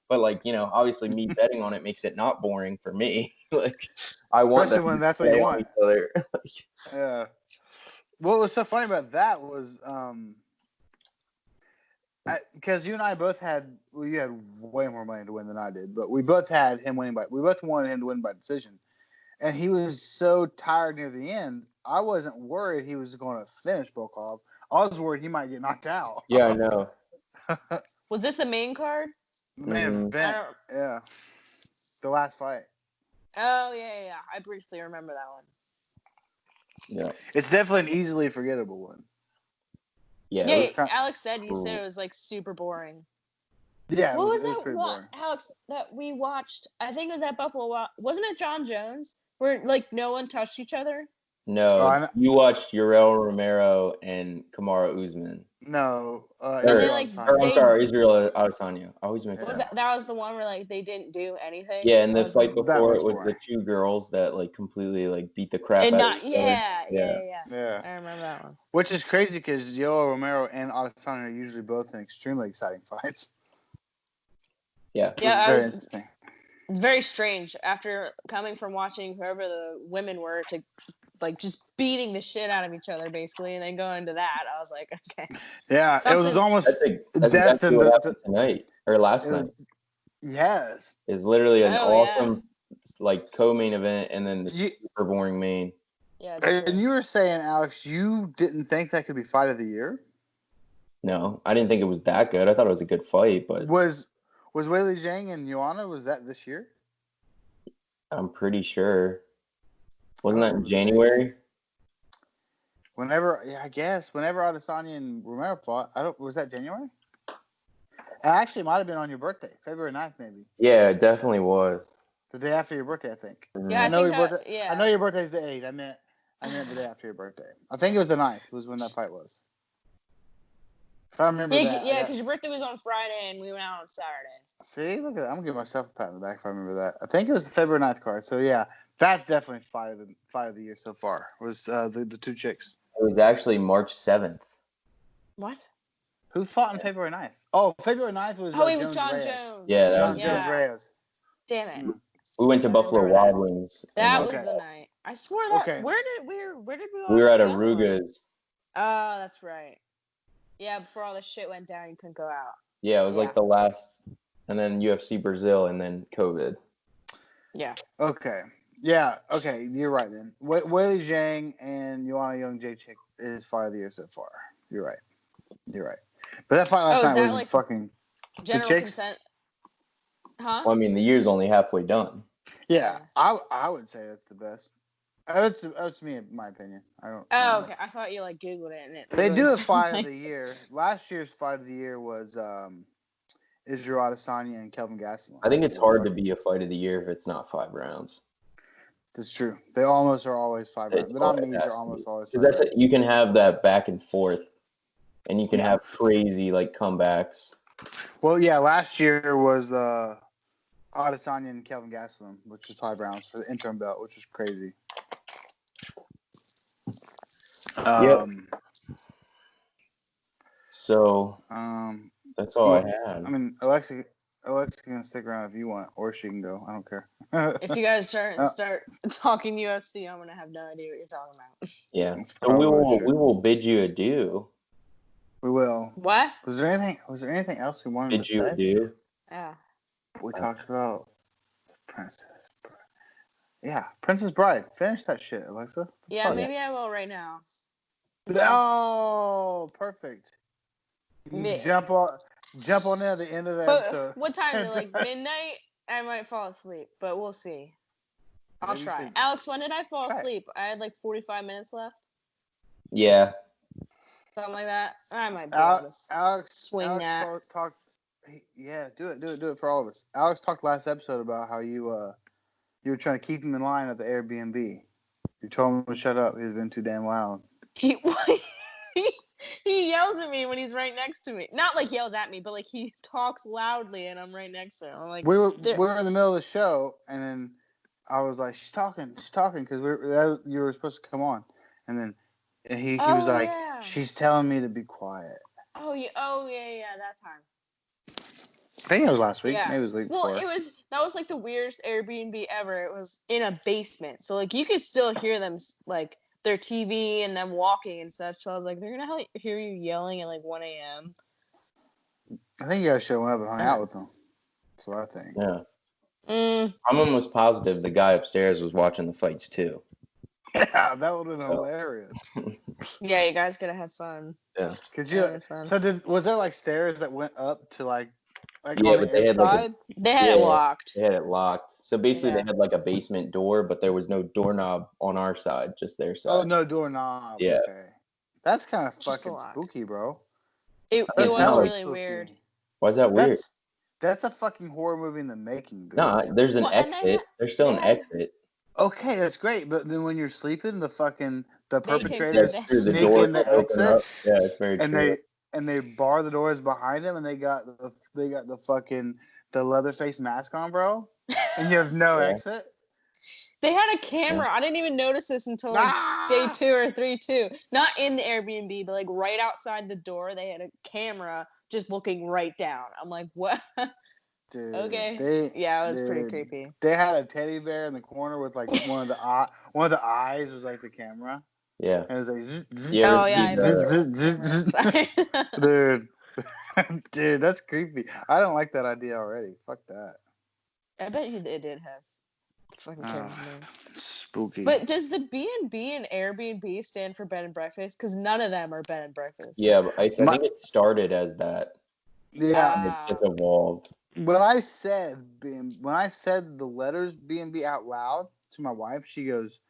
But like, you know, obviously me betting on it makes it not boring for me. Like I want Especially them when to that's what play you on want. each other. Yeah. What was so funny about that was because you and I both had you had way more money to win than I did, but we both had him winning we both wanted him to win by decision. And he was so tired near the end, I wasn't worried he was going to finish Volkov. I was worried he might get knocked out. Yeah, I know. Was this the main card? The main Mhm. event. Yeah. The last fight. Oh yeah. I briefly remember that one. Yeah. It's definitely an easily forgettable one. Yeah. Yeah, it was kinda- Alex said cool. it was like super boring. Yeah, What was it was that pretty one, boring. Alex, that we watched? I think it was at Wasn't it John Jones? Where like no one touched each other? Oh, No, I know. you watched Yoel Romero and Kamara Usman. No, And Or, they Israel like or I'm they sorry, Israel Adesanya. I always mix was that. that was the one where like they didn't do anything. Yeah, and That the was fight the, That before was it was the boring. two girls that like completely like beat the crap and out not of each other. yeah. Yeah. I remember that one. Which is crazy because Yoel Romero and Adesanya are usually both in extremely exciting fights. Yeah. Which Yeah, is very interesting. it's very strange after coming from watching whoever the women were to like just beating the shit out of each other basically, and then going to that. I was like, okay, Yeah, it was something. almost That's exactly destined what to. happened tonight or last It was, night. yes. It's literally an Oh, yeah. awesome like co-main event and then the You, super boring main. Yeah, it's and true. you were saying, Alex, you didn't think that could be fight of the year? No, I didn't think it was that good. I thought it was a good fight, but Was Weili Zhang and Joanna, was that this year? I'm pretty sure. I Wasn't don't that in remember the date. January? I guess whenever Adesanya and Romero fought, was that January? Actually, it might have been on your birthday, February 9th, maybe. Yeah, it definitely was. The day after your birthday, I think. Yeah, I I know think your that. birthday. Yeah. I know your birthday's the 8th. I meant the day after your birthday. I think it was the 9th. Was when that fight was. If I remember Yeah, that. yeah, because your birthday was on Friday and we went out on Saturday. See, look at that. I'm gonna give myself a pat on the back if I remember that. I think it was the February 9th card. So yeah, that's definitely fight of the year so far. Was the two chicks. It was actually March 7th. What? Who fought on February 9th? Oh, February 9th was Oh, it was Jones John Reyes. Jones. Yeah, that John was Jones Yeah. Reyes. Damn it. We went to Yeah, I Buffalo remember Wild that. Wings. That and was Okay. the night. I swore that. Okay. Where did we watch we were at the other one? Aruga's. Oh, that's right. Yeah, before all the shit went down, you couldn't go out. Yeah, it was Yeah. like the last, and then UFC Brazil, and then COVID. Yeah. Okay. Yeah. Okay. You're right then. Weili Zhang and Joanna Young Jacek is fight of the year so far. You're right. But that fight last Oh, is night that was like fucking. general chicks? consent? Huh? Well, I mean, the year's only halfway done. Yeah, I would say that's the best. That's me, in my opinion. I don't. Oh, okay. I thought you like Googled it and it. They do a was fight like- of the year. Last year's fight of the year was Israel Adesanya and Kelvin Gastelum. I think it's hard to be a fight of the year if it's not 5 rounds. That's true. They almost are always 5 rounds. The nominees are almost always 5 Because rounds. you can have that back and forth, and you can have crazy like comebacks. Well, yeah, last year was Adesanya and Kelvin Gastelum, which was 5 rounds for the interim belt, which was crazy. So that's all I had. I mean, Alexa can stick around if you want, or she can go. I don't care. If you guys start talking UFC, I'm gonna have no idea what you're talking about. Yeah. That's So we probably will bid you adieu. We will. What? Was there anything else we wanted Bid to you say? adieu. Yeah. We talked about the Princess Bride. Yeah, Princess Bride. Finish that shit, Alexa. Yeah, maybe I will right now. Oh, perfect. You Mi- jump on in at the end of the But episode. what time is it? Like midnight? I might fall asleep, but we'll see. I'll Maybe try. sleep. Alex, when did I fall Try it. asleep? I had like 45 minutes left. Yeah. Something like that. I might be able to Alex swing that. Talked. Yeah, do it for all of us. Alex talked last episode about how you were trying to keep him in line at the Airbnb. You told him to shut up. He's been too damn loud. He yells at me when he's right next to me. Not like yells at me, but like he talks loudly and I'm right next to him. I'm like, We were in the middle of the show, and then I was like, she's talking, because you were supposed to come on, and then he was like, yeah. she's telling me to be quiet. Oh yeah, that time. I think it was last week. Yeah. Maybe it was the week Well, before. that was like the weirdest Airbnb ever. It was in a basement, so like you could still hear them like their TV and them walking and such. So I was like, they're gonna hear you yelling at like 1 a.m. I think you guys should have went up and hung out with them. That's what I think. Yeah. I'm almost positive the guy upstairs was watching the fights too. Yeah, that would have been hilarious. Yeah, you guys gotta have fun. Yeah. Could Yeah, you? that's fun. So was there like stairs that went up to like Yeah, on but the they had, like, inside? They had it locked. They had it locked. So basically, Yeah. they had like a basement door, but there was no doorknob on our side, just their side. Oh, no doorknob. Yeah. Okay. That's kind of Just a fucking lock. spooky, bro. It That's was hella really spooky. weird. Why is that weird? That's a fucking horror movie in the making, dude. No, there's an Well, and they exit. ha- There's still they an had- exit. Okay, that's great, but then when you're sleeping, the They kick perpetrators you Through the sneak doors in the open exit, up. Yeah, it's very and true. they bar the doors behind them, and they got the fucking the Leatherface mask on, bro, and you have no Yeah. exit. They had a camera. I didn't even notice this until like day Ah! 2 or 3 too. Not in the Airbnb, but like right outside the door, they had a camera just looking right down. I'm like, what? Dude, Okay. Yeah, it was pretty dude, creepy. They had a teddy bear in the corner with like one of the eyes was like the camera, Yeah. and it was like zzz, zzz, You ever Oh yeah, seen I've seen the- that zzz, camera. Sorry. dude. Dude, that's creepy. I don't like that idea already. Fuck that. I bet it did have fucking cameras in there. Spooky. But does the B&B and Airbnb stand for bed and breakfast? Because none of them are bed and breakfast. Yeah, but I think it started as that. Yeah, And it just evolved. when I said the letters B&B out loud to my wife, she goes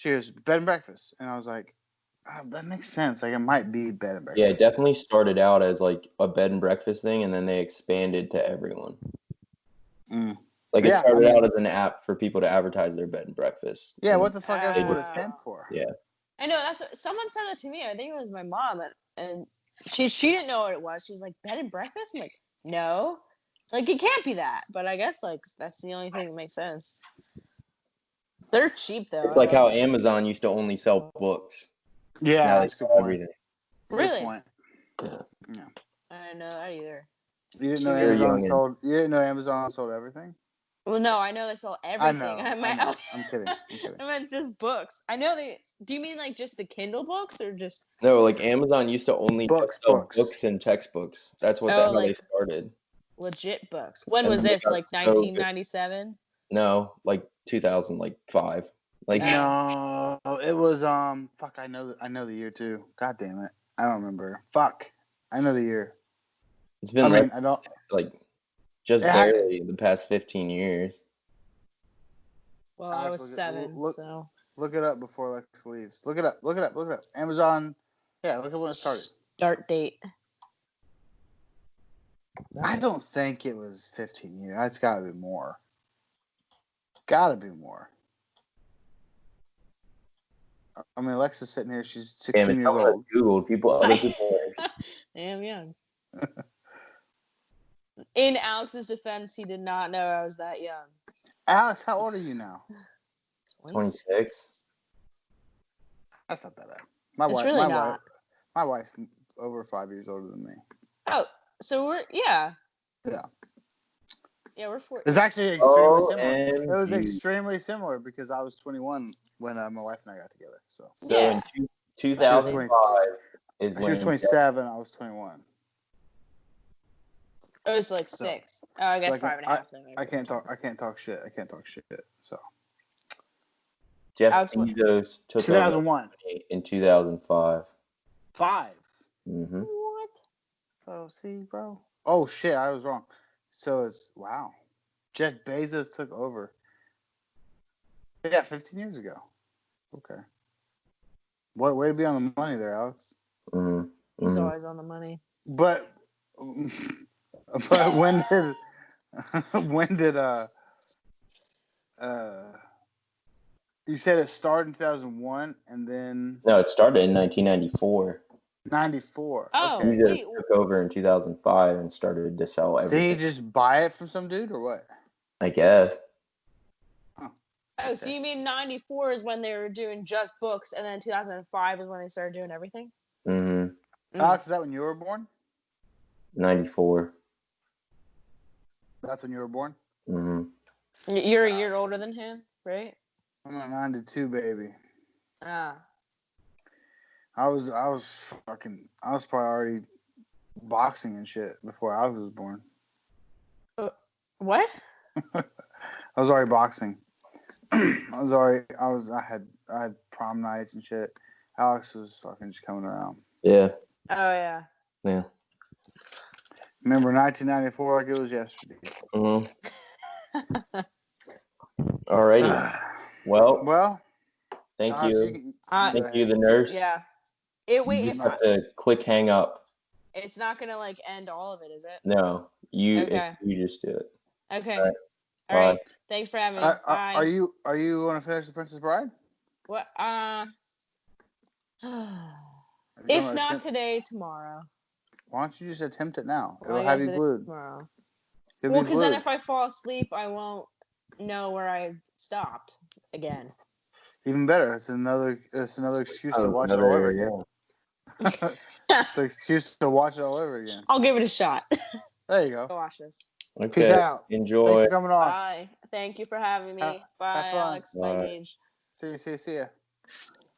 bed and breakfast, and I was like, oh, that makes sense. Like it might be bed and breakfast. Yeah, it definitely started out as like a bed and breakfast thing, and then they expanded to everyone. Mm. Like it Yeah, started I mean- out as an app for people to advertise their bed and breakfast. Yeah, And what the fuck else would it Ah. stand for? Yeah. I know that's what, someone said that to me. I think it was my mom, and she didn't know what it was. She was like, bed and breakfast. I'm like, no, like it can't be that. But I guess like that's the only thing that makes sense. They're cheap though. It's I like love how them. Amazon used to only sell books. Yeah, Now they that's a good sell point. everything. Good Really? point. I didn't know that either. You didn't know You're Amazon youngin'. sold. You didn't know Amazon sold everything. Well, no, I know they sell I everything. know. I I'm kidding. I'm kidding. I meant just books. I know they. Do you mean like just the Kindle books or just? No, like Amazon used to only Books, just sell books. books and textbooks. That's what Oh, how they like- started. Legit books. When And was then they this? got Like so- 1997? No, like 2005. Like No, it was fuck. I know the year too. God damn it, I don't remember. Fuck, I know the year. it's been I mean, less- I don't. like just It had- barely the past 15 years. Well, I was Alex, 7, look- so. Look it up before Lex leaves. Look it up. Look it up. Look it up. Amazon. Yeah, look at when it started. Start date. I don't think it was 15 years. It's got to be more. Got to be more. I mean, Alexa's sitting here. She's 16 Damn, it's years someone old. Googled people. Other people are- Damn young. In Alex's defense, he did not know I was that young. Alex, how old are you now? 26. That's not that bad. My It's wife. really my not. wife. My wife's over 5 years older than me. Oh, so we're yeah. Yeah. Yeah, we're 4. It's actually extremely Oh, similar. It was OMG. extremely similar because I was 21 when my wife and I got together. So So Yeah. in 2005 is she when was 27. I was 21. It was like So- 6. Oh, I guess like, 5.5. then maybe. I can't talk. I can't talk shit. So Jeff Alex, what- Bezos took over 2001. in 2005. 5. Mm-hmm. What? Oh, see, bro. Oh shit, I was wrong. So it's wow. Jeff Bezos took over. Yeah, 15 years ago. Okay. What way to be on the money there, Alex? Mm-hmm. He's always on the money. But when did you said it started in 2001 and then No, it started in 1994. 94. Oh, Okay. Bezos wait. took over in 2005 and started to sell Did everything. he just buy it from some dude or what? I guess. Oh, so you mean 94 is when they were doing just books, and then 2005 is when they started doing everything? Mm-hmm. Alex, is that when you were born? 94. That's when you were born? Mm-hmm. You're a year older than him, right? I'm a 92 baby. Ah. I was probably already boxing and shit before I was born. What? I was already boxing. I had prom nights and shit. Alex was fucking just coming around. Yeah. Oh, yeah. Yeah. Remember 1994 like it was yesterday. Mm-hmm. Alrighty. Well, Well, thank Alex, you. can- Thank you, the nurse. Yeah. You Wait, just have to click hang up. it's not going to, like, end all of it, is it? No. Okay. You just do it. Okay. All right. All right. Bye. Thanks for having me. Bye. Are you going to finish The Princess Bride? What? Are you If gonna not attempt- today, tomorrow. Why don't you just attempt it now? Well, It'll I have guess you it is glued. tomorrow. You'll Well, be because then glued. if I fall asleep, I won't know where I stopped again. Even better. It's another excuse to watch it all over again. It's an excuse to watch it all over again. I'll give it a shot. There you go. Go watch this. Okay. Peace out. Enjoy. Thanks for coming on. Bye. Thank you for having me. Have Bye, fun. Alex. Bye, Bye. Gage. See ya.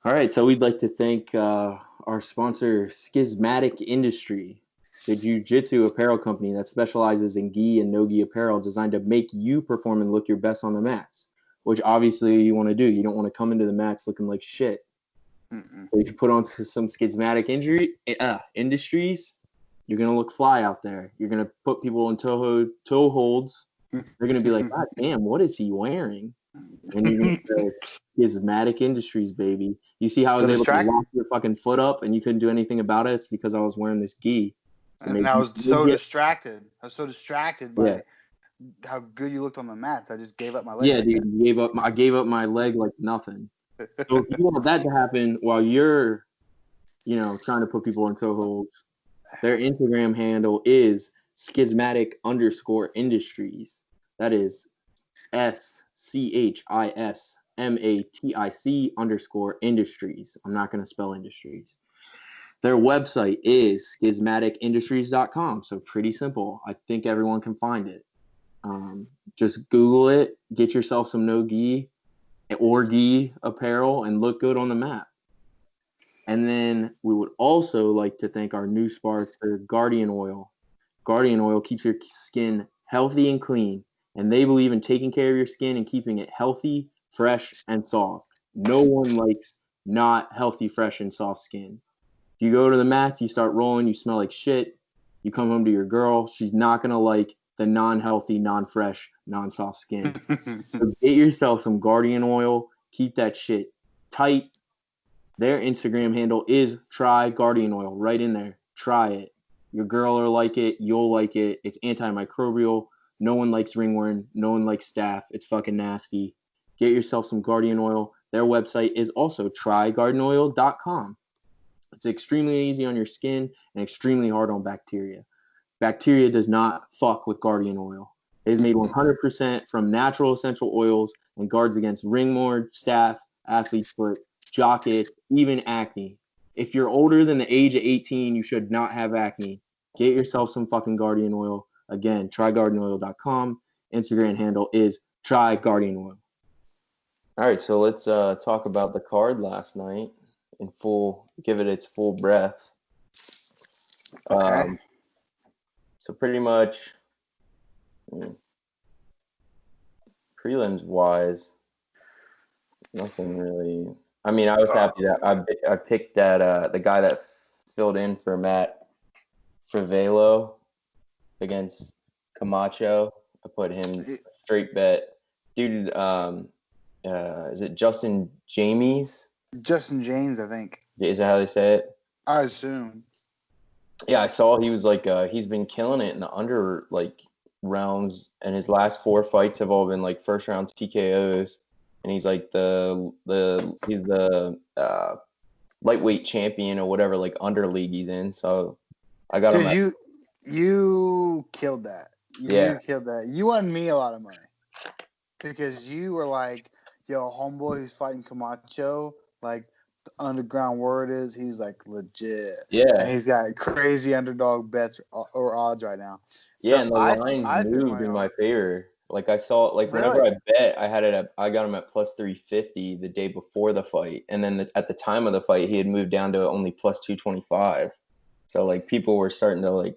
All right, so we'd like to thank our sponsor, Schismatic Industry, the jiu-jitsu apparel company that specializes in gi and no-gi apparel designed to make you perform and look your best on the mats, which obviously you want to do. You don't want to come into the mats looking like shit. Mm-mm. So you can put on some Schismatic Industries. You're going to look fly out there. You're going to put people in toe holds. They're going to be like, God damn, what is he wearing? And you're going to say, Schismatic Industries, baby. You see how I was able to lock your fucking foot up and you couldn't do anything about it? It's because I was wearing this gi. So And I was so distracted. I was so distracted by how good you looked on the mats. I just gave up my leg. Yeah, dude, I gave up my leg like nothing. So if you want that to happen while you're, trying to put people in toe holds, their Instagram handle is Schismatic_Industries. That is SCHISMATIC_Industries. I'm not going to spell industries. Their website is schismaticindustries.com. So pretty simple. I think everyone can find it. Just Google it, get yourself some no-gi or gi apparel, and look good on the map. And then we would also like to thank our new sponsor, Guardian Oil. Guardian Oil keeps your skin healthy and clean, and they believe in taking care of your skin and keeping it healthy, fresh, and soft. No one likes not healthy, fresh, and soft skin. If you go to the mats, you start rolling, you smell like shit. You come home to your girl, she's not going to like the non-healthy, non-fresh, non-soft skin. So get yourself some Guardian Oil. Keep that shit tight. Their Instagram handle is Try Guardian Oil. Right in there. Try it. Your girl will like it. You'll like it. It's antimicrobial. No one likes ringworm. No one likes staph. It's fucking nasty. Get yourself some Guardian Oil. Their website is also tryguardianoil.com. It's extremely easy on your skin and extremely hard on bacteria. Bacteria does not fuck with Guardian Oil. It is made 100% from natural essential oils and guards against ringworm, staph, athlete's foot, jock itch, even acne. If you're older than the age of 18, you should not have acne. Get yourself some fucking Guardian Oil. Again, tryguardianoil.com. Instagram handle is tryguardianoil. All right, so let's talk about the card last night in full, give it its full breath. Okay. So pretty much prelims wise, nothing really. I mean, I was happy that I picked that the guy that filled in for Matt Frivello against Camacho. I put him straight bet. Dude, is it Justin James? Justin James, I think. Is that how they say it? I assume. Yeah, I saw he was like he's been killing it in the under rounds, and his last 4 fights have all been like first round TKOs, and he's like he's the lightweight champion or whatever under league he's in. So I got him. Dude, you killed that. You killed that. You won me a lot of money because you were like, yo, homeboy who's fighting Camacho, like the underground word is he's like legit. Yeah. And he's got crazy underdog bets or odds right now. Yeah, So and the lines moved in my favor. Like I saw, whenever I bet, I got him at plus 350 the day before the fight, and then at the time of the fight, he had moved down to only plus 225. So people were starting to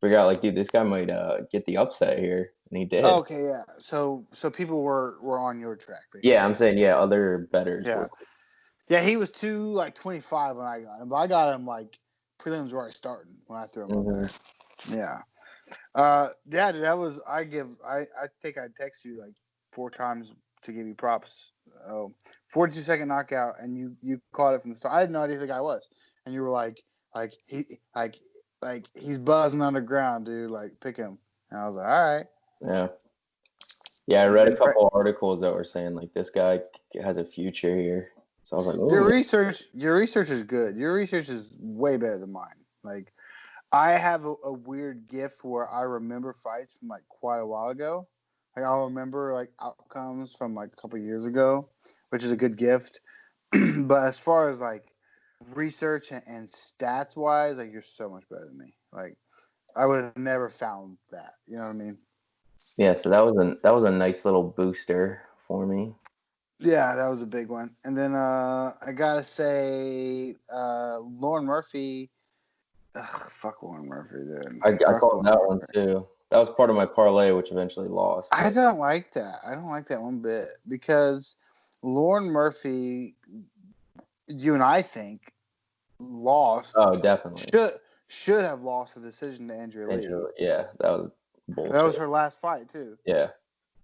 figure out dude, this guy might get the upset here, and he did. Okay, yeah. So people were on your track. Basically. Yeah, I'm saying other bettors. Yeah. Yeah, he was 225 when I got him, but I got him prelims were already starting when I threw him on there. Yeah. Yeah, that was I think I text you 4 times to give you props. 42-second knockout, and you caught it from the start. I had no idea who the guy was, and you were he's buzzing underground, dude. Pick him, And I was like, all right. Yeah. Yeah, I read a couple articles that were saying like this guy has a future here. So I was like, Your oh, research is good. Your research is way better than mine. Like, I have a weird gift where I remember fights from like quite a while ago. Like I'll remember like outcomes from like a couple years ago, which is a good gift. But as far as like research and stats wise, like you're so much better than me. Like I would have never found that. You know what I mean? yeah. So that was a nice little booster for me. Yeah, that was a big one. And then I gotta say, Lauren Murphy. Ugh, fuck Lauren Murphy, dude. I Fuck called Lauren that one Murphy. too. That was part of my parlay, which eventually lost. I don't like that. I don't like that one bit because Lauren Murphy, you and I think, lost. Oh, definitely. Should have lost the decision to Andrea Lee. Yeah, that was bullshit. That was her last fight too. Yeah.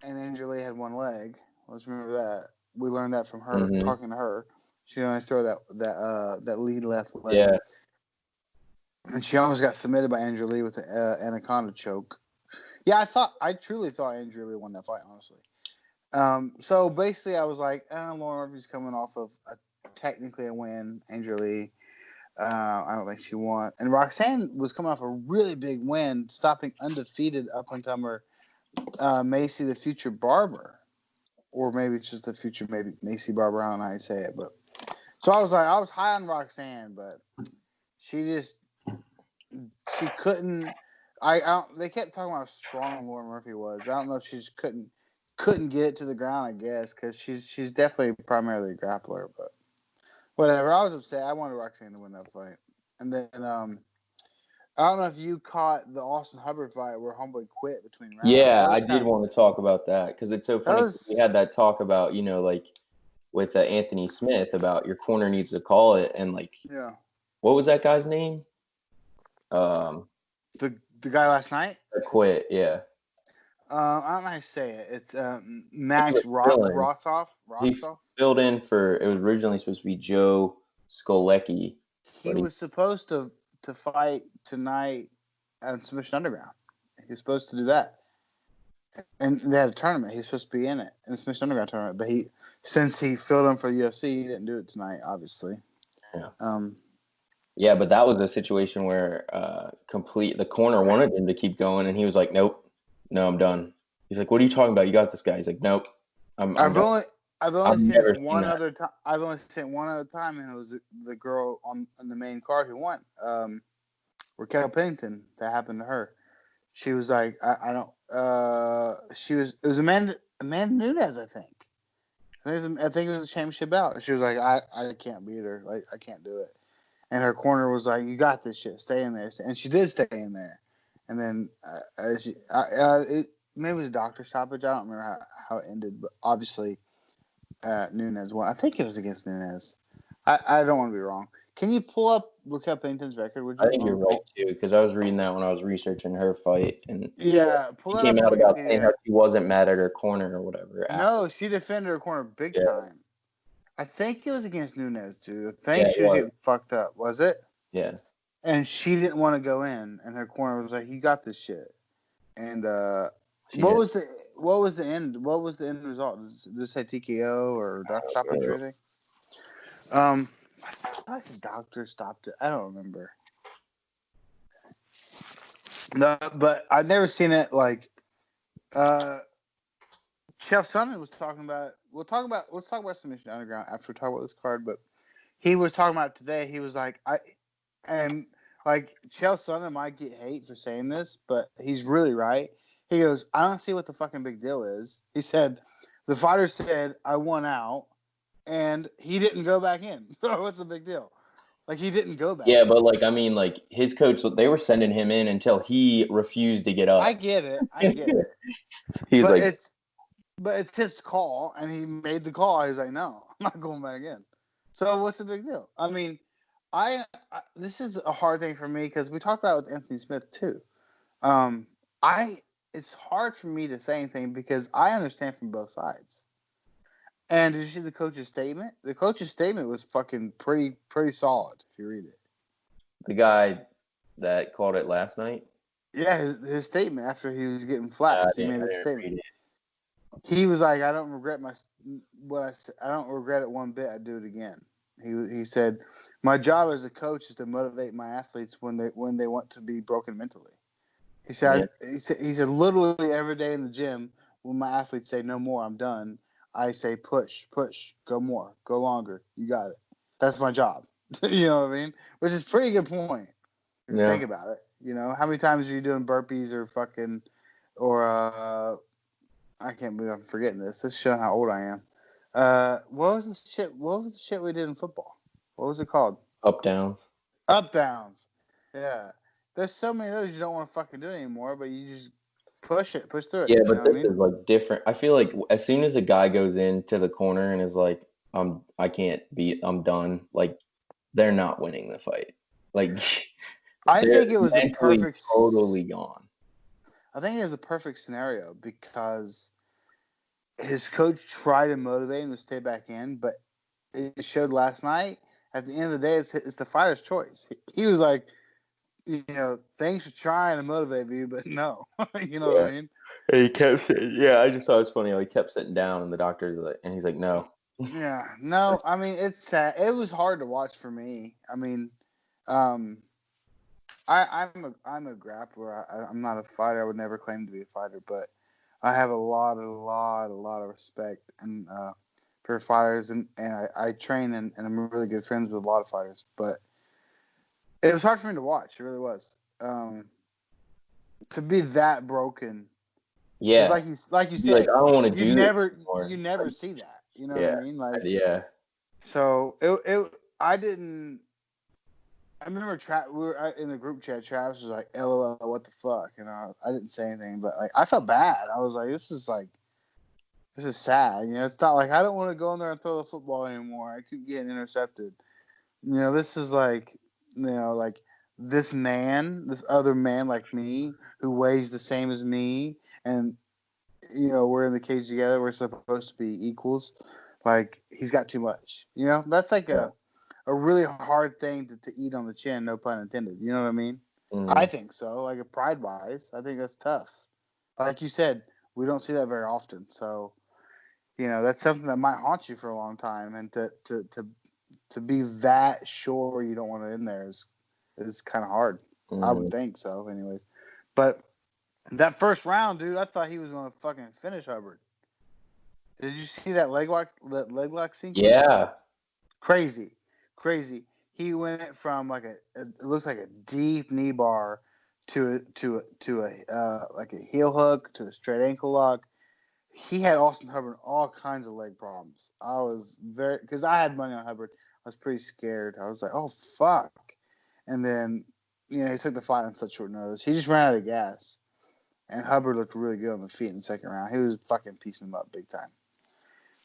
And Andrea Lee had one leg. Let's remember that. We learned that from her Mhm. talking to her. She only throw that lead left leg. Yeah. And she almost got submitted by Andrea Lee with the anaconda choke. Yeah, I truly thought Andrea Lee won that fight, honestly. So basically, I was like, Lauren Murphy's coming off of technically a win. Andrea Lee, I don't think she won. And Roxanne was coming off a really big win, stopping undefeated up-and-comer Macy the Future Barber. Or maybe it's just the future, maybe Macy Barber, I don't know how you say it. But so I was like, I was high on Roxanne, but she couldn't. They kept talking about how strong Lauren Murphy was. I don't know if she just couldn't get it to the ground, I guess, because she's definitely primarily a grappler. But whatever. I was upset. I wanted Roxanne to win that fight. And then I don't know if you caught the Austin Hubbard fight where Homeboy quit between rounds. Yeah, I did want to talk about that because it's so funny. We had that talk about, like with Anthony Smith about your corner needs to call it, and like, yeah, what was that guy's name? The guy last night. Quit. Yeah. I don't know how to say it. It's Max Roxoff. He filled in for. It was originally supposed to be Joe Skolecki. He was supposed to fight tonight at Submission Underground. He was supposed to do that, and they had a tournament. He was supposed to be in it in the Submission Underground tournament, but since he filled in for the UFC, he didn't do it tonight, obviously. Yeah. Yeah, but that was a situation where the corner wanted him to keep going, and he was like, "Nope, no, I'm done." He's like, "What are you talking about? You got this guy." He's like, "Nope, I've only seen one that. other time. I've only seen one other time, and it was the girl on the main card who won. Raquel Pennington. That happened to her. She was like, I don't. It was Amanda Nunes, I think. I think it was a championship bout. She was like, I can't beat her. Like, I can't do it. And her corner was like, "You got this shit. Stay in there." And she did stay in there. And then maybe it was a doctor stoppage. I don't remember how it ended, but obviously Nunes won. I think it was against Nunes. I don't want to be wrong. Can you pull up Raquel Pennington's record? Would you? I think you're right too, because I was reading that when I was researching her fight, and yeah, she came out about saying how she wasn't mad at her corner or whatever. No, she defended her corner big time. I think it was against Nunes too. I think she was getting fucked up. Was it? Yeah. And she didn't want to go in, and her corner was like, "You got this shit." And what was the end? What was the end result? Did this say TKO or doctor stoppage or anything? I thought the doctor stopped it. I don't remember. No, but I've never seen it like. Chef Sonnen was talking about it. Let's talk about Submission Underground after we talk about this card. But he was talking about it today. He was like, Chael Sonnen might get hate for saying this, but he's really right. He goes, I don't see what the fucking big deal is. He said, the fighter said, I won out, and he didn't go back in. So what's the big deal? Like, he didn't go back. Yeah, but like his coach, they were sending him in until he refused to get up. I get it. He's but like, it's his call, and he made the call. He's like, no, I'm not going back in. So what's the big deal? I mean, this is a hard thing for me because we talked about it with Anthony Smith too. It's hard for me to say anything because I understand from both sides. And did you see the coach's statement? The coach's statement was fucking pretty solid if you read it. The guy that called it last night? Yeah, his statement after he was getting flagged, he made I a didn't statement. read it. He was like, "I don't regret what I said. I don't regret it one bit. I'd do it again." He said, "My job as a coach is to motivate my athletes when they want to be broken mentally." He said, he said literally every day in the gym when my athletes say no more, I'm done. I say push, go more, go longer. You got it. That's my job. You know what I mean? Which is a pretty good point. If you Yeah. think about it. You know, how many times are you doing burpees or I can't believe I'm forgetting this. This is showing how old I am. What was the shit? What was the shit we did in football? What was it called? Up downs. Up downs. Yeah. There's so many of those you don't want to fucking do anymore, but you just push through it. Yeah, You but know what I this mean? is like different. I feel like as soon as a guy goes into the corner and is like, I can't beat, I'm done. Like, they're not winning the fight. Like, I they're think it was the mentally perfect. totally gone. I think it was the perfect scenario because his coach tried to motivate him to stay back in, but it showed last night. At the end of the day, it's the fighter's choice. He was like, you know, thanks for trying to motivate me, but no. You know what I mean? And he kept saying, yeah, I just thought it was funny how he kept sitting down and the doctor's like, and he's like, no. Yeah. No, I mean, it's sad. It was hard to watch for me. I mean, um, I'm a grappler. I'm not a fighter. I would never claim to be a fighter, but I have a lot of respect and for fighters, and I train and I'm really good friends with a lot of fighters. But it was hard for me to watch. It really was. To be that broken, because Yeah. like you Be like, said, I don't want to you do this you anymore. never see that. You know what I Yeah. mean? Like Yeah. so I didn't. I remember we were in the group chat. Travis was like, "LOL, what the fuck?" And I didn't say anything, but like I felt bad. I was like, "This is sad." You know, it's not like I don't want to go in there and throw the football anymore. I keep getting intercepted. You know, this is like, you know, like this other man like me who weighs the same as me, and you know, we're in the cage together. We're supposed to be equals. Like he's got too much. You know, that's like Yeah. a really hard thing to eat on the chin, no pun intended. You know what I mean? I Mm. think so. Like pride wise, I think that's tough. Like you said, we don't see that very often. So, you know, that's something that might haunt you for a long time. And to be that sure you don't want it in there is kind of hard. I would Mm. think so, anyways. But that first round, dude, I thought he was gonna fucking finish Hubbard. Did you see that leg lock sequence? Yeah. Crazy, crazy. He went from like it looks like a deep knee bar to a like a heel hook to a straight ankle lock. He had Austin Hubbard all kinds of leg problems. I was because I had money on Hubbard. I was pretty scared. I was like, oh fuck. And then you know he took the fight on such short notice. He just ran out of gas. And Hubbard looked really good on the feet in the second round. He was fucking piecing him up big time.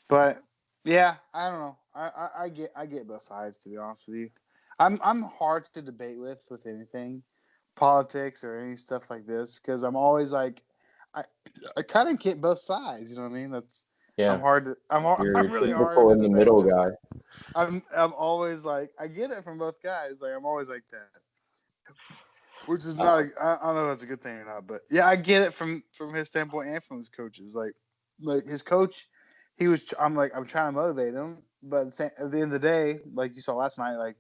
But yeah, I don't know. I get both sides, to be honest with you. I'm hard to debate with anything, politics or any stuff like this, because I'm always like I kind of get both sides. You know what I mean? Yeah. You're I'm a really hard typical to in the debate middle with. guy. I'm always like I get it from both guys. Like I'm always like that. Which is Uh, not. I don't know if that's a good thing or not, but yeah, I get it from his standpoint and from his coaches. Like his coach, I'm trying to motivate him, but at the end of the day, like you saw last night, like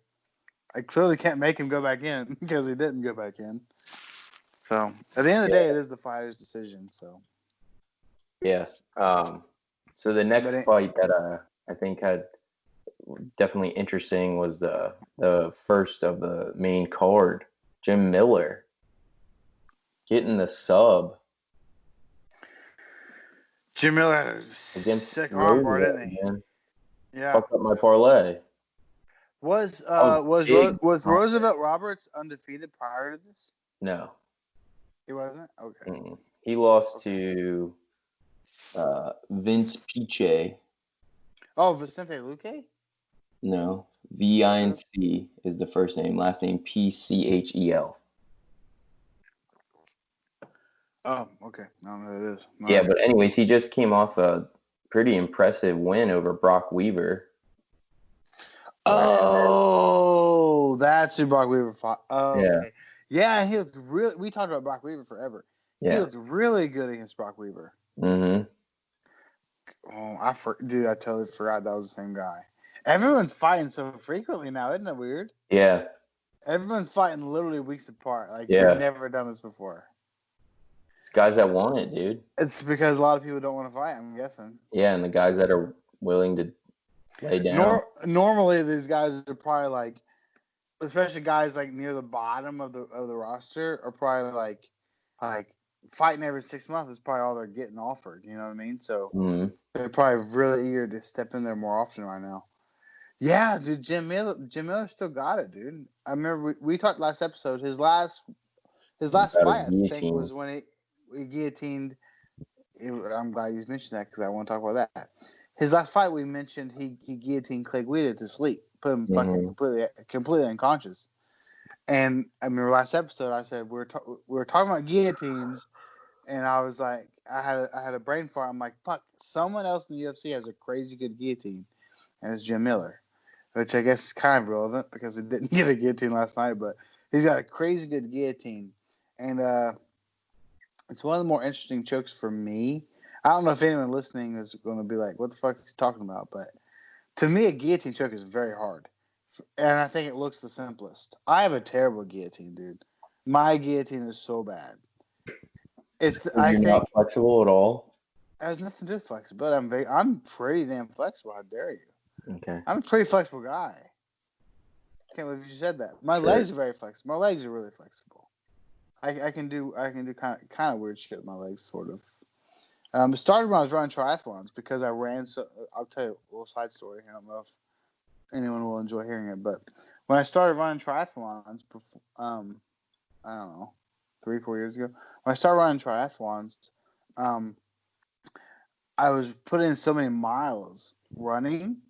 I clearly can't make him go back in because he didn't go back in. So at the end of the yeah. day, it is the fighter's decision. So. Yeah. So the But next fight that I think had definitely interesting was the first of the main card. Jim Miller getting the sub Jim Miller had a against sick armbar, Roosevelt, didn't man. he? Yeah. Fucked up my parlay. Was I was big was on it. Roosevelt Roberts undefeated prior to this? No. He wasn't. Okay. Mm-mm. He lost Okay. to Vince Piche. Oh, Vicente Luque? No. VINC is the first name. Last name PCHEL. Oh, okay. I don't know who it is. All Yeah, right. but anyways, he just came off a pretty impressive win over Brock Weaver. Oh, that's who Brock Weaver fought. Oh, Yeah. okay. Yeah, he looked really. We talked about Brock Weaver forever. He Yeah. looked really good against Brock Weaver. Mm-hmm. Oh, dude, I totally forgot that was the same guy. Everyone's fighting so frequently now, isn't it weird? Yeah. Everyone's fighting literally weeks apart. Like Yeah. we've never done this before. It's guys that want it, dude. It's because a lot of people don't want to fight. I'm guessing. Yeah, and the guys that are willing to lay down. Normally, these guys are probably like, especially guys like near the bottom of the roster, are probably like fighting every 6 months is probably all they're getting offered. You know what I mean? So Mm-hmm. they're probably really eager to step in there more often right now. Yeah, dude, Jim Miller still got it, dude. I remember we talked last episode. His last fight, I think, was when he guillotined. I'm glad you mentioned that because I want to talk about that. His last fight, we mentioned he guillotined Clay Guida to sleep, put him fucking completely unconscious. And I remember last episode, I said we were talking about guillotines, and I was like, I had a brain fart. I'm like, fuck, someone else in the UFC has a crazy good guillotine, and it's Jim Miller. Which I guess is kind of relevant because he didn't get a guillotine last night, but he's got a crazy good guillotine. And it's one of the more interesting chokes for me. I don't know if anyone listening is going to be like, what the fuck is he talking about? But to me, a guillotine choke is very hard. And I think it looks the simplest. I have a terrible guillotine, dude. My guillotine is so bad. You're not flexible at all? It has nothing to do with flexibility. I'm pretty damn flexible. How dare you? Okay. I'm a pretty flexible guy. Can't believe you said that. My legs are very flexible. My legs are really flexible. I can do kind of weird shit with my legs, sort of. It started when I was running triathlons because I ran. So I'll tell you a little side story. I don't know if anyone will enjoy hearing it, but when I started running triathlons, I don't know, 3-4 years ago, when I started running triathlons, I was putting in so many miles running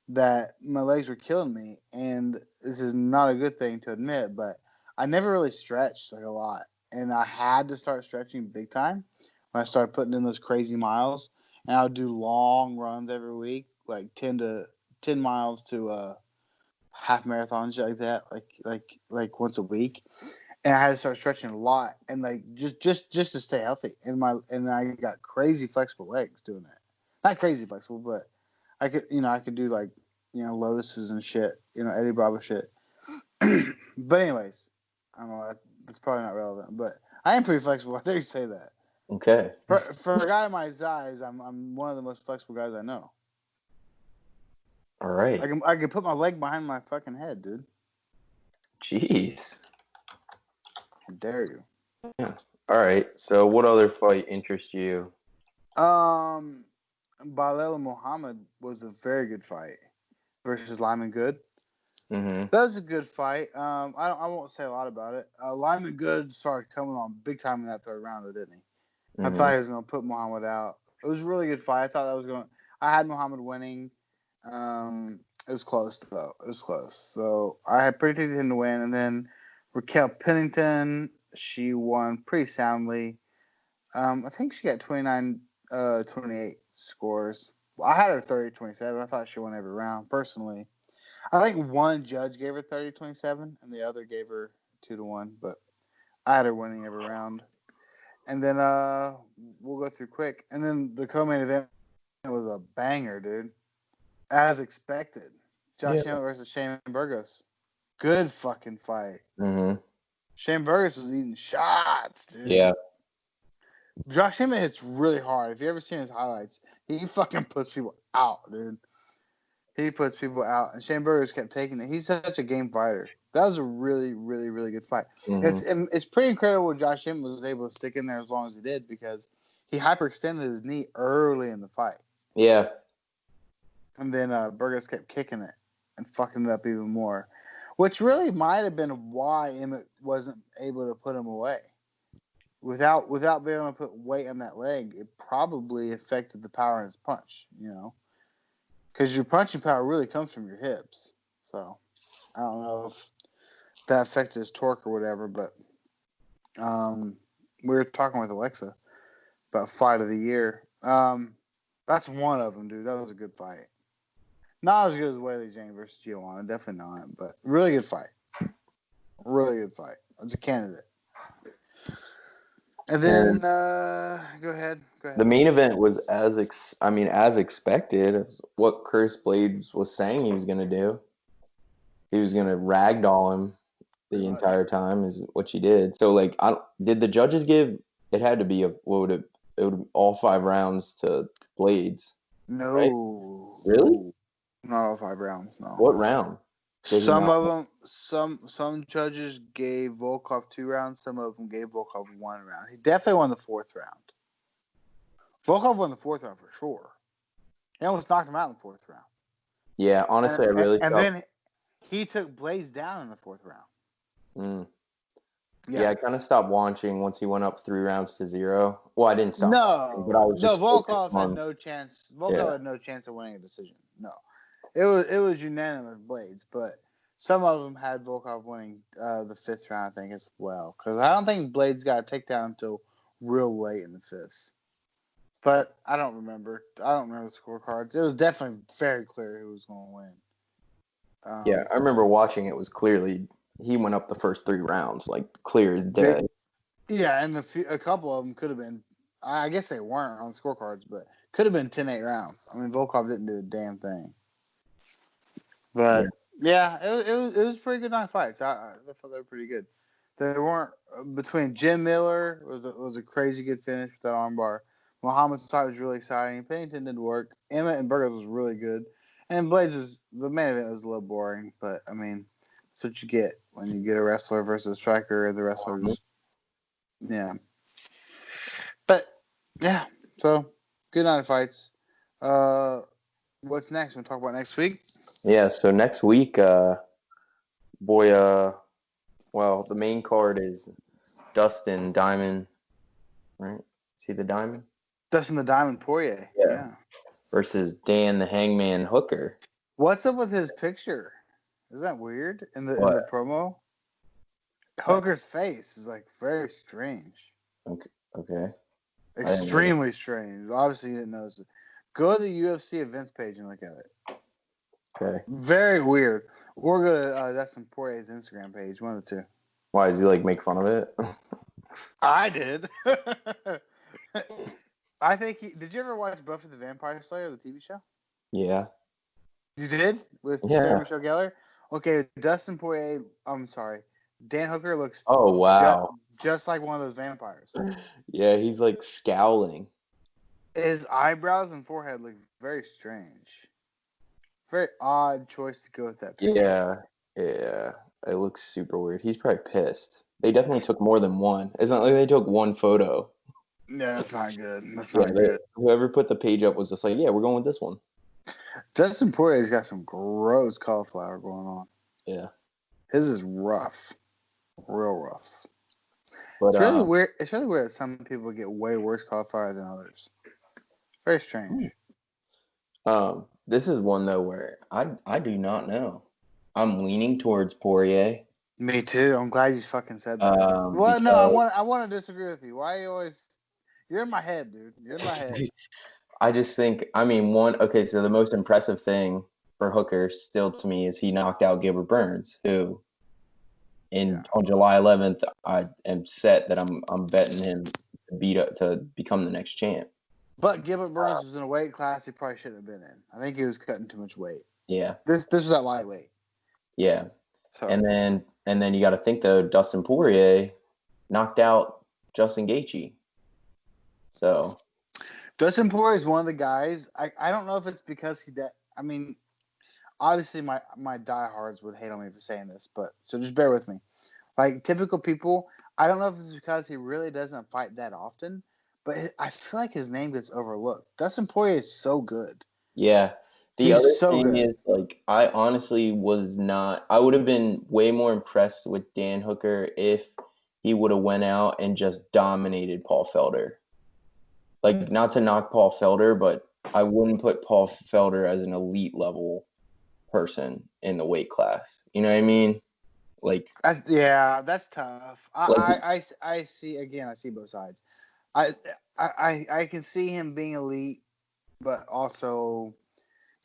that my legs were killing me, and this is not a good thing to admit, but I never really stretched like a lot, and I had to start stretching big time when I started putting in those crazy miles, and I would do long runs every week, like 10 miles to half marathons like that, like once a week, and I had to start stretching a lot, and like just to stay healthy, and I got crazy flexible legs doing that, not crazy flexible, but I could do like, lotuses and shit, Eddie Bravo shit. But anyways, I don't know. That's probably not relevant, but I am pretty flexible. I dare you say that. Okay. For a guy my size, I'm one of the most flexible guys I know. All right. I can put my leg behind my fucking head, dude. Jeez. I dare you. Yeah. All right. So, what other fight interests you? Balel Muhammad was a very good fight versus Lyman Good. Mm-hmm. That was a good fight. I won't say a lot about it. Lyman Good started coming on big time in that third round, though, didn't he? Mm-hmm. I thought he was going to put Muhammad out. It was a really good fight. I thought that was going. I had Muhammad winning. It was close though. It was close. So I had predicted him to win, and then Raquel Pennington, she won pretty soundly. I think she got 29-28 scores. I had her 30-27. I thought she won every round personally. I think one judge gave her 30-27, and the other gave her 2-1. But I had her winning every round. And then we'll go through quick. And then the co-main event was a banger, dude. As expected. Josh Emmett versus Shane Burgos. Good fucking fight. Mm-hmm. Shane Burgos was eating shots, dude. Yeah. Josh Emmett hits really hard. If you ever seen his highlights, he fucking puts people out, dude. He puts people out. And Shane Burgos kept taking it. He's such a game fighter. That was a really, really, really good fight. Mm-hmm. It's pretty incredible Josh Emmett was able to stick in there as long as he did because he hyperextended his knee early in the fight. Yeah. And then Burgos kept kicking it and fucking it up even more, which really might have been why Emmett wasn't able to put him away. Without being able to put weight on that leg, it probably affected the power in his punch, because your punching power really comes from your hips. So I don't know if that affected his torque or whatever, but we were talking with Alexa about fight of the year. That's one of them, dude. That was a good fight. Not as good as Weili Zhang versus Joanna, definitely not, but really good fight. Really good fight. as a candidate. And then go ahead. The main event was as expected. It's what Curtis Blades was saying he was going to do. He was going to ragdoll him the entire time is what she did. So like, did the judges give? It had to be all 5 rounds to Blades. No. Right? Really? Not all 5 rounds. No. What round? Some of them, some judges gave Volkov 2 rounds. Some of them gave Volkov 1 round. He definitely won the 4th round. Volkov won the 4th round for sure. He almost knocked him out in the 4th round. Yeah, honestly, I really and felt. then he took Blades down in the 4th round. Yeah, I kind of stopped watching once he went up 3 rounds to 0. Well, I didn't stop watching, but I was just Volkov had no chance. Volkov had no chance of winning a decision. No, it was unanimous Blades, but some of them had Volkov winning the 5th round, I think, as well. Because I don't think Blades got a takedown until real late in the 5th. But I don't remember. I don't remember the scorecards. It was definitely very clear who was going to win. Yeah, I remember watching. It was clearly he went up the first 3 rounds, like clear as day. Yeah, and a couple of them could have been. I guess they weren't on the scorecards, but could have been 10-8 rounds. I mean, Volkov didn't do a damn thing. But yeah, it was pretty good night fights. I thought they were pretty good. They weren't between Jim Miller was a crazy good finish with that armbar. Muhammad's fight was really exciting. Pennington didn't work. Emmett and Burgos was really good. And Blades the main event was a little boring, but I mean, that's what you get when you get a wrestler versus a striker. The wrestler just, yeah. But yeah, so good night of fights. What's next? We'll talk about next week. Yeah, so next week, well, the main card is Dustin Diamond, right? See the Diamond? Dustin the Diamond Poirier. Yeah. Versus Dan the Hangman Hooker. What's up with his picture? Isn't that weird in the promo? Hooker's face is like very strange. Okay. Extremely strange. Obviously, you didn't notice it. Go to the UFC events page and look at it. Okay. Very weird. Or go to Dustin Poirier's Instagram page. One of the two. Why does he like make fun of it? I did. I think did you ever watch Buffy the Vampire Slayer, the TV show? Yeah. You did? With Sarah Michelle Gellar? Okay, Dustin Poirier, I'm sorry. Dan Hooker looks just like one of those vampires. Yeah, he's like scowling. His eyebrows and forehead look very strange. Very odd choice to go with that picture. Yeah. It looks super weird. He's probably pissed. They definitely took more than one. It's not like they took one photo. Yeah, that's not good. That's not good. Whoever put the page up was just like, yeah, we're going with this one. Dustin Poirier's got some gross cauliflower going on. Yeah. His is rough. Real rough. But, it's really weird. It's really weird that some people get way worse cauliflower than others. It's very strange. This is one though where I do not know. I'm leaning towards Poirier. Me too. I'm glad you fucking said that. Well, no, I want to disagree with you. Why you always? You're in my head, dude. You're in my head. I just think, I mean, so the most impressive thing for Hooker still to me is he knocked out Gilbert Burns, who on July 11th, I am set that I'm betting him to become the next champ. But Gilbert Burns was in a weight class he probably shouldn't have been in. I think he was cutting too much weight. Yeah. This was at lightweight. Yeah. So. And then you got to think though, Dustin Poirier knocked out Justin Gaethje. So Dustin Poirier is one of the guys. I don't know if it's because I mean, obviously my diehards would hate on me for saying this, but so just bear with me. Like typical people, I don't know if it's because he really doesn't fight that often, but I feel like his name gets overlooked. Dustin Poirier is so good. Yeah. The other thing is, like, I honestly I would have been way more impressed with Dan Hooker if he would have went out and just dominated Paul Felder. Like, not to knock Paul Felder, but I wouldn't put Paul Felder as an elite level person in the weight class. You know what I mean? Like, yeah, that's tough. I see both sides. I can see him being elite, but also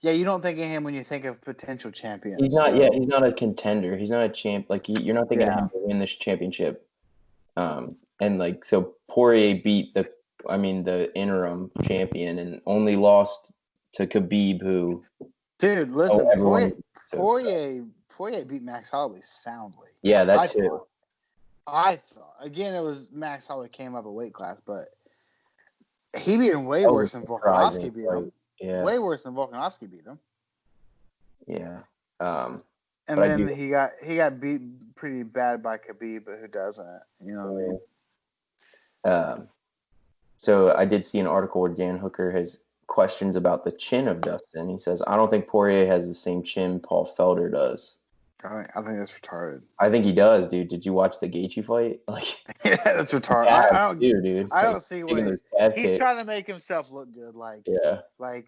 Yeah, you don't think of him when you think of potential champions. He's not. So, Yeah, he's not a contender. He's not a champ. Like you're not thinking of yeah. him to win this championship. And like so Poirier beat the interim champion and only lost to Khabib, who Dude, listen, everyone. Poirier beat Max Holloway soundly. Yeah, that I too. thought again it was Max Holloway came up a weight class, but he beat him way That was worse a than surprising Volkanovski beat fight. him. Yeah. Way worse than Volkanovski beat him. Yeah. And but I then do- he got beat pretty bad by Khabib, but who doesn't? You know what I mean? So I did see an article where Dan Hooker has questions about the chin of Dustin. He says, I don't think Poirier has the same chin Paul Felder does. I think that's retarded. I think he does, dude. Did you watch the Gaethje fight? Like, Yeah, that's retarded. yeah, dude. I Like, don't see taking what those calf he's kicks. trying to make himself look good. Yeah. I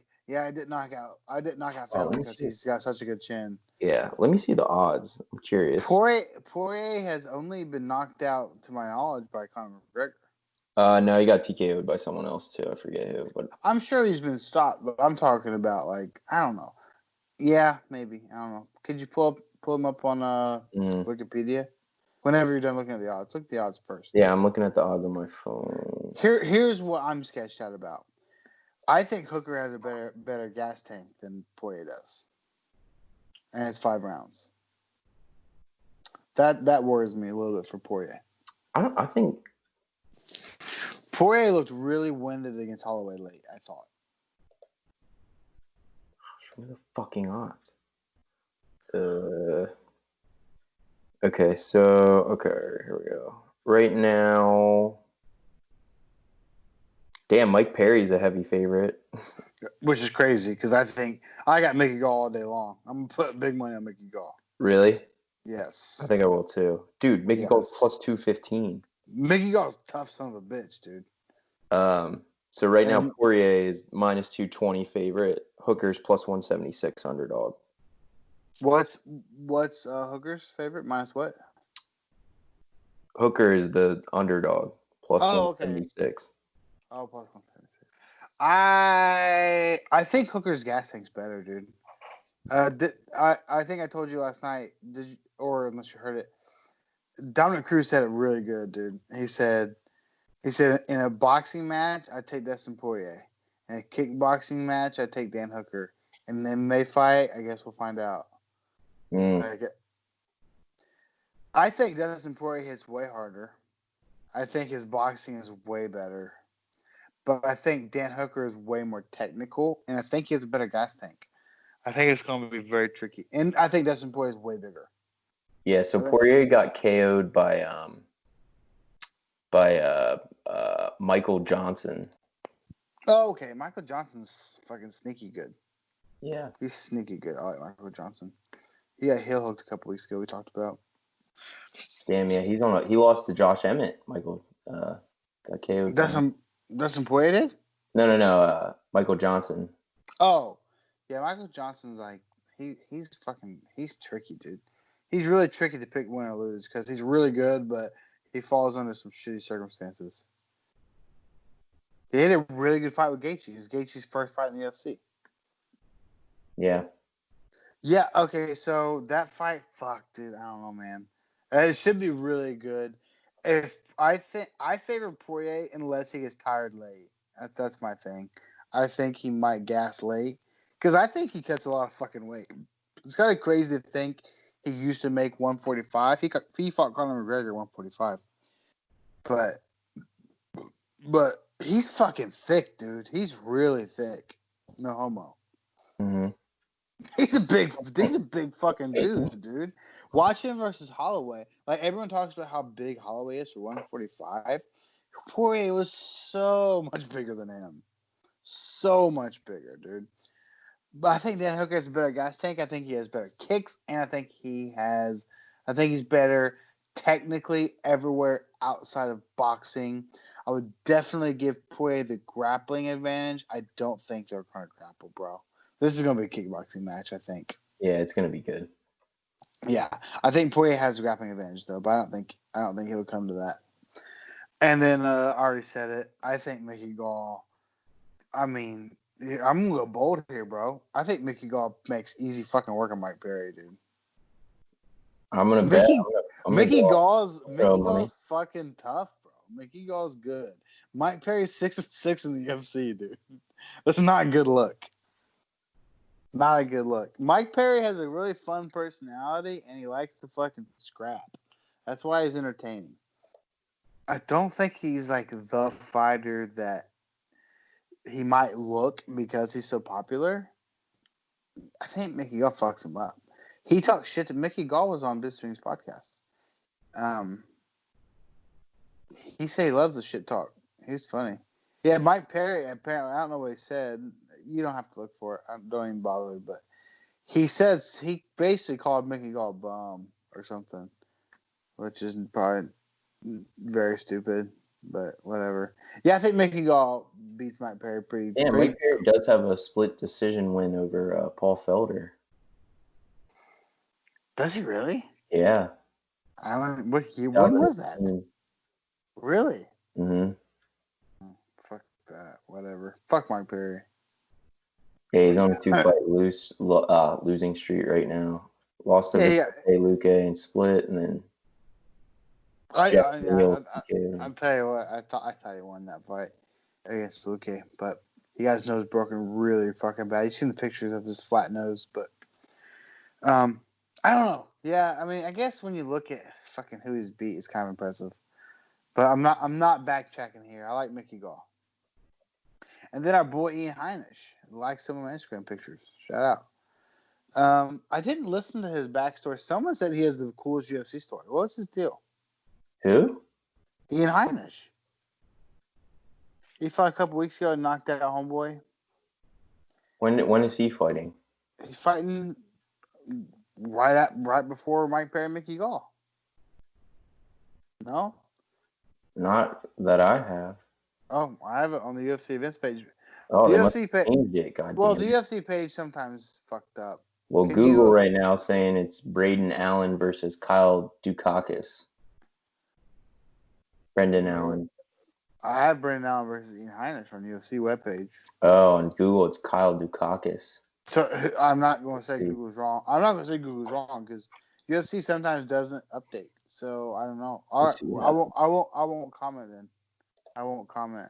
did knock out let Felder me because see. he's got such a good chin. Yeah. Let me see the odds. I'm curious. Poirier has only been knocked out, to my knowledge, by Conor McGregor. No, he got TKO'd by someone else too. I forget who, but I'm sure he's been stopped, but I'm talking about I don't know. Yeah, maybe. I don't know. Could you pull him up on Wikipedia? Whenever you're done looking at the odds, look at the odds first. yeah, I'm looking at the odds on my phone. Here's what I'm sketched out about. I think Hooker has a better gas tank than Poirier does, and it's 5 rounds. That worries me a little bit for Poirier. I think Poirier looked really winded against Holloway late, I thought. Show me the fucking odds. Okay, here we go. Right now, damn, Mike Perry's a heavy favorite. Which is crazy because I think I got Mickey Gall all day long. I'm gonna put big money on Mickey Gall. Really? Yes. I think I will too. Dude, Mickey Gall's Yes. plus 215. Mickey Gall's a tough son of a bitch, dude. So right now And- Poirier is minus 220 favorite. Hooker's plus 176 underdog. What's Hooker's favorite? Minus what? Hooker is the underdog plus Oh, okay. 176. Oh, plus 176. I think Hooker's gas tank's better, dude. I think I told you last night. Did you, or unless you heard it, Dominic Cruz said it really good, dude. He said in a boxing match, I take Dustin Poirier. In a kickboxing match, I take Dan Hooker. And then they fight. I guess we'll find out. I think Dustin Poirier hits way harder. I think his boxing is way better. But I think Dan Hooker is way more technical, and I think he has a better gas tank. I think it's going to be very tricky. And I think Dustin Poirier is way bigger. Yeah, so Poirier got KO'd by Michael Johnson. Oh, okay. Michael Johnson's fucking sneaky good. Yeah. He's sneaky good. I like Michael Johnson. He got heel hooked a couple weeks ago. We talked about. Damn, yeah, he lost to Josh Emmett. Michael got KO'd. Dustin Poirier did? No, Michael Johnson. Oh, yeah. Michael Johnson's like he's tricky, dude. He's really tricky to pick win or lose because he's really good, but he falls under some shitty circumstances. He had a really good fight with Gaethje. It was Gaethje's first fight in the UFC. Yeah. Yeah, okay, so that fight, fuck, dude, I don't know, man. It should be really good. If I favor Poirier unless he gets tired late. That's my thing. I think he might gas late because I think he cuts a lot of fucking weight. It's kind of crazy to think he used to make 145. He fought Conor McGregor 145, but he's fucking thick, dude. He's really thick. No homo. Mm-hmm. He's a big fucking dude. Watch him versus Holloway. Like everyone talks about how big Holloway is for 145. Poirier was so much bigger than him. So much bigger, dude. But I think Dan Hooker has a better gas tank. I think he has better kicks, and I think he's better technically everywhere outside of boxing. I would definitely give Poirier the grappling advantage. I don't think they're going to grapple, bro. This is going to be a kickboxing match, I think. Yeah, it's going to be good. Yeah, I think Poirier has a grappling advantage though, but I don't think it'll come to that. And then I already said it. I think Mickey Gall. I mean, Yeah, I'm gonna go bold here, bro. I think Mickey Gall makes easy fucking work on Mike Perry, dude. I'm gonna bet. Mickey I'm gonna Mickey go Gall's throw money. fucking tough, bro. Mickey Gall's good. Mike Perry's 6-6 in the UFC, dude. That's not a good look. Not a good look. Mike Perry has a really fun personality, and he likes to fucking scrap. That's why he's entertaining. I don't think he's like the fighter that he might look because he's so popular. I think Mickey Gall fucks him up. He talks shit to Mickey Gall was on Bisping's podcast. He said he loves the shit talk. He's funny. Yeah, Mike Perry, apparently, I don't know what he said. You don't have to look for it. I don't even bother. But he says he basically called Mickey Gall a bum or something, which is probably very stupid, but whatever. Yeah, I think Mickey Gall beats Mike Perry pretty. Yeah, Mike Perry does have a split decision win over Paul Felder. Does he really? Yeah. I don't. When was that? Really? Mm-hmm. Fuck that. Whatever. Fuck Mike Perry. Yeah, he's on a 2-fight losing streak right now. Lost to Luque and split, and then I'll tell you what. I thought he won that fight against Luque, but he got his nose broken really fucking bad. You've seen the pictures of his flat nose, but I don't know. Yeah, I mean, I guess when you look at fucking who he's beat, it's kind of impressive. But I'm not backtracking here. I like Mickey Gall. And then our boy Ian Heinisch likes some of my Instagram pictures. Shout out. I didn't listen to his backstory. Someone said he has the coolest UFC story. What's his deal? Who? Ian Heinisch. He fought a couple weeks ago and knocked out homeboy. When is he fighting? He's fighting right before Mike Perry and Mickey Gall. No? Not that I have. Oh, I have it on the UFC events page. Oh, the they must UFC have changed it. Goddamn. Well, the UFC page sometimes fucked up. Well, Google right now saying it's Braden Allen versus Kyle Dukakis. Brendan Allen. I have Brendan Allen versus Ian Heinisch on the UFC webpage. Oh, on Google it's Kyle Dukakis. So I'm not going to say Google's wrong. I'm not going to say Google's wrong because UFC sometimes doesn't update. So I don't know. All right, I won't comment then. I won't comment.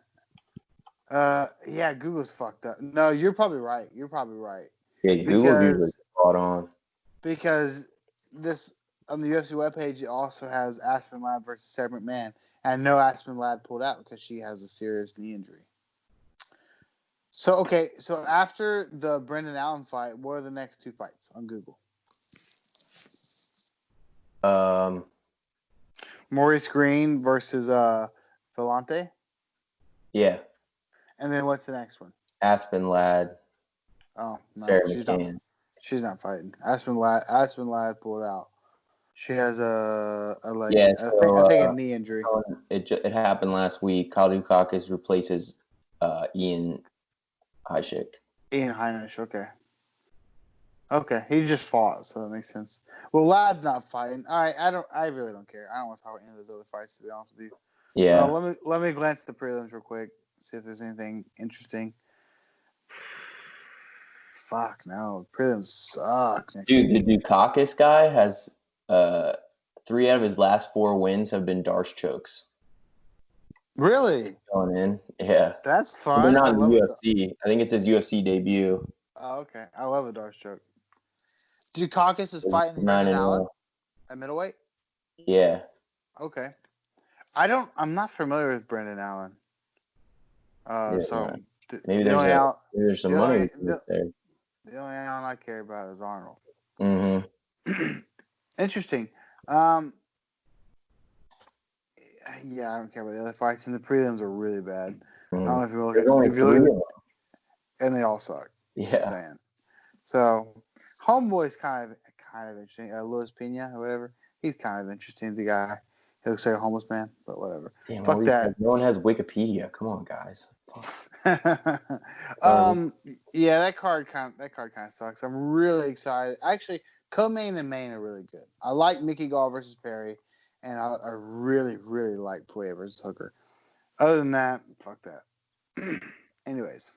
Yeah, Google's fucked up. No, you're probably right. Yeah, Google's usually spot on. Because this on the UFC webpage, it also has Aspen Ladd versus Sarah McMahon, and I know Aspen Ladd pulled out because she has a serious knee injury. So after the Brendan Allen fight, what are the next two fights on Google? Maurice Green versus Vellante. Yeah. And then what's the next one? Aspen Ladd. Oh no, Sarah she's not fighting. Aspen Ladd pulled out. She has a leg. Yeah, I think a knee injury. It happened last week. Kyle Dukakis replaces Ian Heinisch. Ian Heinisch, okay. Okay, he just fought, so that makes sense. Well, Ladd's not fighting. All right, I really don't care. I don't want to talk about any of those other fights, to be honest with you. Yeah. Let me glance at the prelims real quick, see if there's anything interesting. Fuck no, prelims suck. Dude, the Dukakis guy has 3 out of his last 4 wins have been Darce chokes. Really? Going in, yeah. That's fun. They're not in the UFC. I think it's his UFC debut. Oh, okay. I love a Darce choke. Dukakis is fighting Brendan Allen at middleweight? Yeah. Okay. I'm not familiar with Brendan Allen. Maybe there's some money there. The only Allen I care about is Arnold. Mm-hmm. Interesting. Yeah, I don't care about the other fights, and the prelims are really bad. Mm-hmm. I don't know if you look at and they all suck. Yeah. So, Homeboy's kind of interesting. Luis Pena or whatever. He's kind of interesting. The guy. He looks like a homeless man, but whatever. Damn, fuck that. No one has Wikipedia. Come on, guys. Yeah, that card kind of sucks. I'm really excited. Actually, co-main and main are really good. I like Mickey Gall versus Perry, and I really, really like Puya versus Hooker. Other than that, fuck that. Anyways,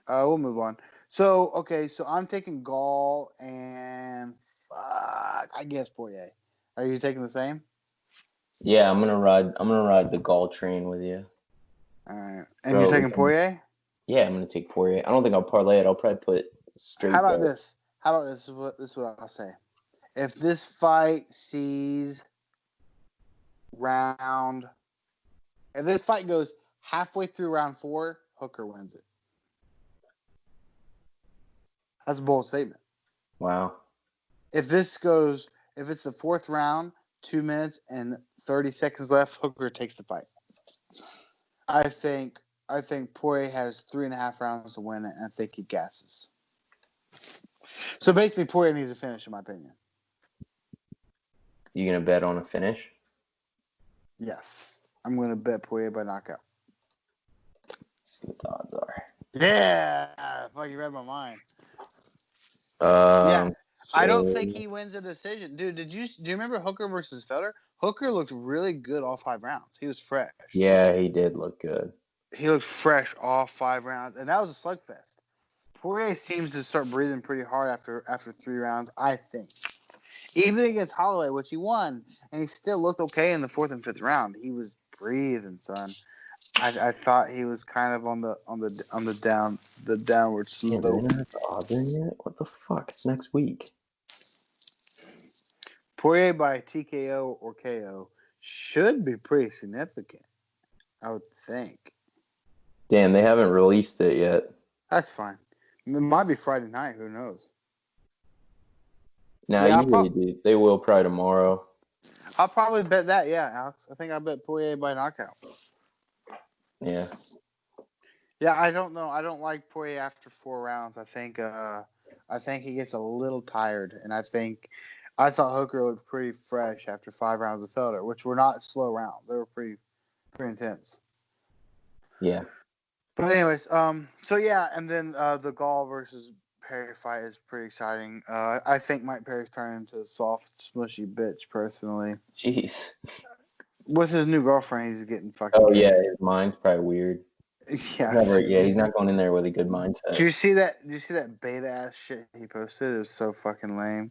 We'll move on. So okay, so I'm taking Gall and fuck, I guess Poirier. Are you taking the same? Yeah, I'm gonna ride the Gall train with you. All right, and Bro, you're taking Poirier. yeah, I'm gonna take Poirier. I don't think I'll parlay it. I'll probably put How straight about bet. this? How about this? This is what I'll say. If this fight sees round, if this fight goes halfway through round 4, Hooker wins it. That's a bold statement. Wow. If it's the 4th round, 2 minutes and 30 seconds left, Hooker takes the fight. I think Poirier has 3.5 rounds to win it, and I think he gasses. So basically, Poirier needs a finish, in my opinion. You gonna bet on a finish? Yes, I'm going to bet Poirier by knockout. Let's see what the odds are. Yeah, fuck, you read my mind. Yeah. I don't think he wins a decision, dude. Do you remember Hooker versus Felder? Hooker looked really good all 5 rounds. He was fresh. Yeah, he did look good. He looked fresh all 5 rounds, and that was a slugfest. Poirier seems to start breathing pretty hard after 3 rounds, I think. Even against Holloway, which he won, and he still looked okay in the 4th and 5th round. He was breathing, son. I thought he was kind of on the downward Damn, slope. they don't have the odds in yet? What the fuck? It's next week. Poirier by TKO or KO should be pretty significant, I would think. Damn, they haven't released it yet. That's fine. It might be Friday night. Who knows? Nah, Yeah, usually they will probably tomorrow. I'll probably bet that. Yeah, Alex. I think I bet Poirier by knockout. Yeah. Yeah, I don't know. I don't like Poirier after 4 rounds. I think he gets a little tired, and I thought Hooker looked pretty fresh after 5 rounds of Felder, which were not slow rounds. They were pretty intense. Yeah. But anyways, so yeah, and then the Gall versus Perry fight is pretty exciting. I think Mike Perry's turning into a soft, smushy bitch, personally. Jeez. With his new girlfriend, he's getting fucking. Oh gay. yeah, his mind's probably weird. Yeah. He's not going in there with a good mindset. Did you see that beta ass shit he posted? It was so fucking lame.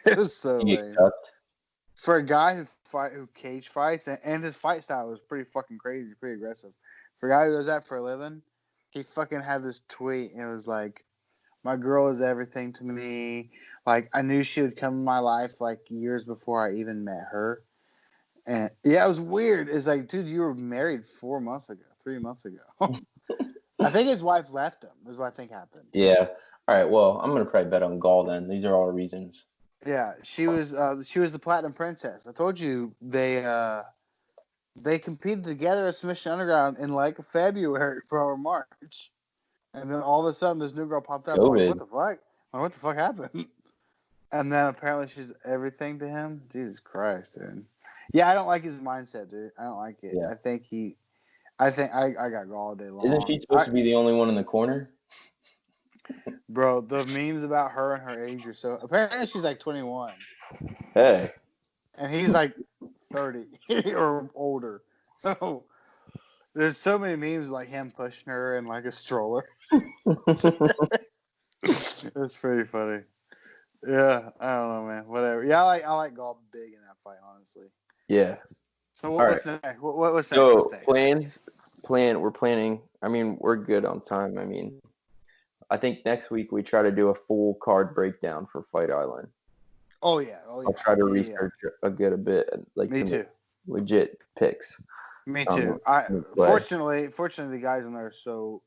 It was so You get lame. cucked. For a guy who cage fights, and his fight style was pretty fucking crazy, pretty aggressive. For a guy who does that for a living, he fucking had this tweet, and it was like, "My girl is everything to me. Like, I knew she would come in my life like years before I even met her." And yeah, it was weird. It's like, dude, you were married 3 months ago. I think his wife left him. Is what I think happened. Yeah. All right. Well, I'm gonna probably bet on Gall then. These are all reasons. Yeah, she was the Platinum Princess. I told you they competed together at Submission Underground in like February or March, and then all of a sudden this new girl popped up. I'm like, COVID. what the fuck? Like, what the fuck happened? And then apparently she's everything to him. Jesus Christ, dude. Yeah, I don't like his mindset, dude. I don't like it. Yeah. I think I got Gall all day long. Isn't she supposed to be the only one in the corner? Bro, the memes about her and her age are so. Apparently she's like 21. Hey. And he's like 30 or older. So there's so many memes like him pushing her in like a stroller. It's pretty funny. Yeah, I don't know, man. Whatever. Yeah, I like Gall big in that fight, honestly. Yeah. So what's next? What's next? So What's next? we're planning. I mean, we're good on time. I mean, I think next week we try to do a full card breakdown for Fight Island. Oh yeah. I'll try to research a bit, like Me too. legit picks. Me too. Fortunately, the guys in there are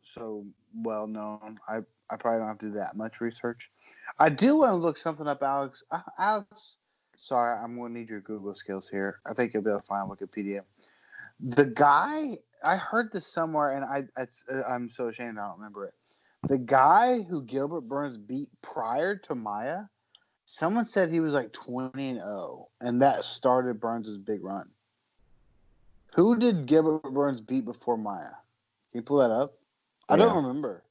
so well known. I probably don't have to do that much research. I do want to look something up, Alex. Alex, sorry, I'm going to need your Google skills here. I think you'll be able to find Wikipedia. The guy, I heard this somewhere, and I'm so ashamed I don't remember it. The guy who Gilbert Burns beat prior to Maya, someone said he was like 20-0, and that started Burns' big run. Who did Gilbert Burns beat before Maya? Can you pull that up? I don't remember.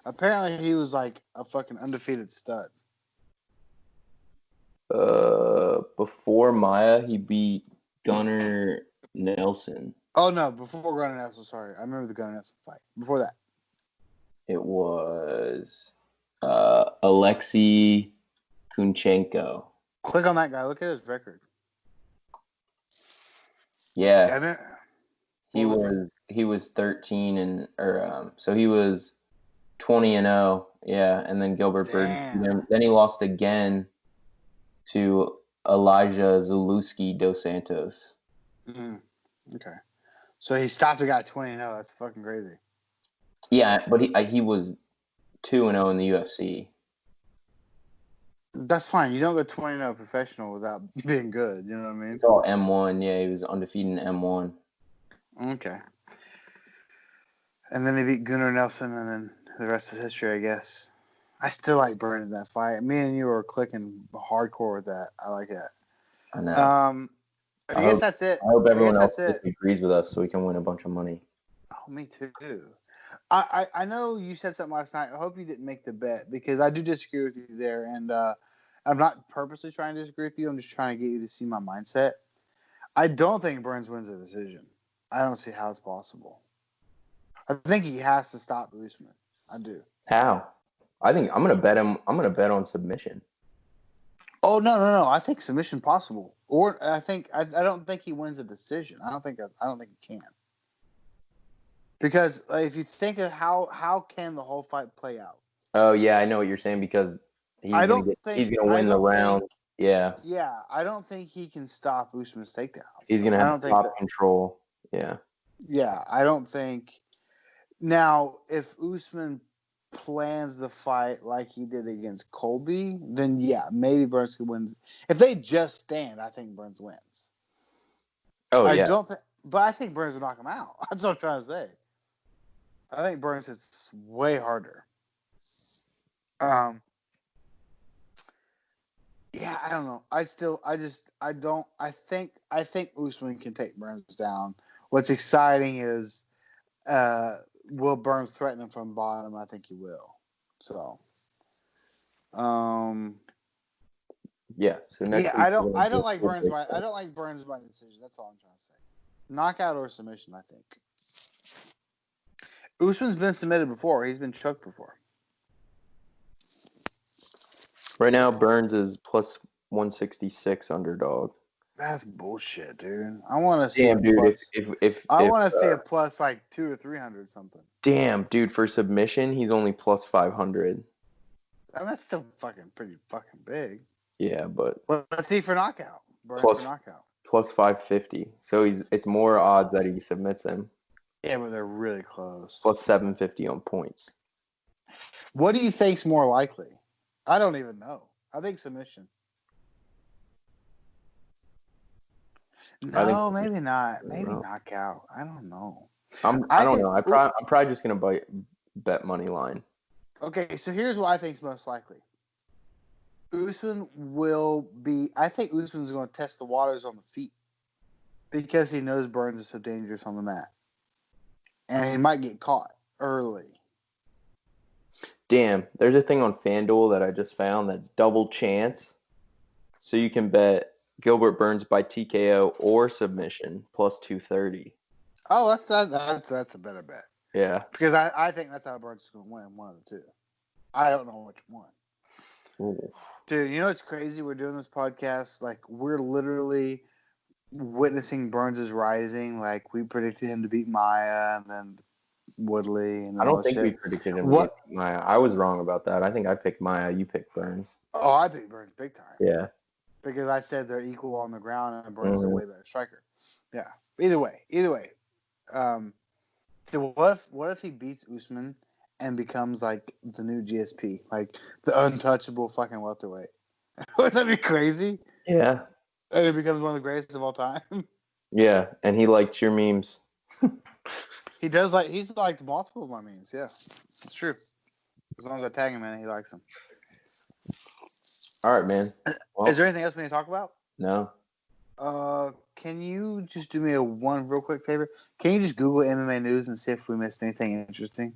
Apparently, he was like a fucking undefeated stud. Before Maya, he beat Gunnar Nelson. Oh no, before Gunnar Nelson. Sorry, I remember the Gunnar Nelson fight. Before that. It was Alexei Kunchenko. Click on that guy. Look at his record. Yeah, I mean, he what was was he was 13 so he was 20-0. Yeah, and then Gilbert Burns beat him. Damn. Then he lost again to Elijah Zalewski dos Santos. Okay. So he stopped a guy 20-0. That's fucking crazy. Yeah, but he was 2-0 in the UFC. That's fine. You don't go 20-0 professional without being good. You know what I mean? It's all M1. Yeah, he was undefeated in M1. Okay. And then he beat Gunnar Nelson, and then the rest is history, I guess. I still like Burns in that fight. Me and you were clicking hardcore with that. I like that. I know. I guess that's it. I hope everyone else that's it. agrees with us so we can win a bunch of money. Oh, me too. I know you said something last night. I hope you didn't make the bet because I do disagree with you there, and I'm not purposely trying to disagree with you. I'm just trying to get you to see my mindset. I don't think Burns wins a decision. I don't see how it's possible. I think he has to stop Usman. I do. How? I think I'm gonna bet him. I'm gonna bet on submission. Oh no! I think submission possible, or I don't think he wins a decision. I don't think he can. Because if you think of how can the whole fight play out? Oh yeah, I know what you're saying because he's gonna win the round. Yeah. Yeah, I don't think he can stop Usman's takedowns. He's gonna have top control. Yeah. Yeah, I don't think. Now, if Usman plans the fight like he did against Colby, then yeah, maybe Burns could win. If they just stand, I think Burns wins. Oh yeah. But I think Burns will knock him out. That's what I'm trying to say. I think Burns hits way harder. Yeah, I don't know. I think Usman can take Burns down. What's exciting is will Burns threaten him from bottom? I think he will. So yeah. So next I don't like Burns by decision. That's all I'm trying to say. Knockout or submission, I think. Usman's been submitted before. He's been choked before. Right now, Burns is plus 166 underdog. That's bullshit, dude. I want to see. Damn, dude. Plus, I want to see a if plus like 200 or 300 something. Damn, dude. For submission, he's only plus 500. I mean, that's still pretty fucking big. Yeah, but let's see for knockout. Burns plus for knockout. Plus 550. So it's more odds that he submits him. Yeah, but they're really close. Plus 750 on points. What do you think's more likely? I don't even know. I think submission. No, maybe not. Maybe knockout. I don't know. I don't know. I'm probably just gonna bet money line. Okay, so here's what I think is most likely. Usman will be. I think Usman's going to test the waters on the feet because he knows Burns is so dangerous on the mat, and he might get caught early. Damn, there's a thing on FanDuel that I just found that's double chance, so you can bet Gilbert Burns by TKO or submission plus 230. Oh, that's a better bet. Yeah, because I think that's how Burns is going to win, one of the two. I don't know which one. Ooh. Dude, you know what's crazy? We're doing this podcast. Like, we're literally witnessing Burns' rising. Like, we predicted him to beat Maia and then Woodley. And I don't think we predicted him to beat Maia. I was wrong about that. I think I picked Maia. You picked Burns. Oh, I picked Burns big time. Yeah. Because I said they're equal on the ground and Burns is a way better striker. Yeah. Either way. So what if he beats Usman and becomes like the new GSP, like the untouchable fucking welterweight? Wouldn't that be crazy? Yeah. And it becomes one of the greatest of all time. Yeah, and he liked your memes. He does like. He's liked multiple of my memes. Yeah, it's true. As long as I tag him in it, he likes them. All right, man. Well, is there anything else we need to talk about? No. Can you just do me one real quick favor? Can you just Google MMA news and see if we missed anything interesting?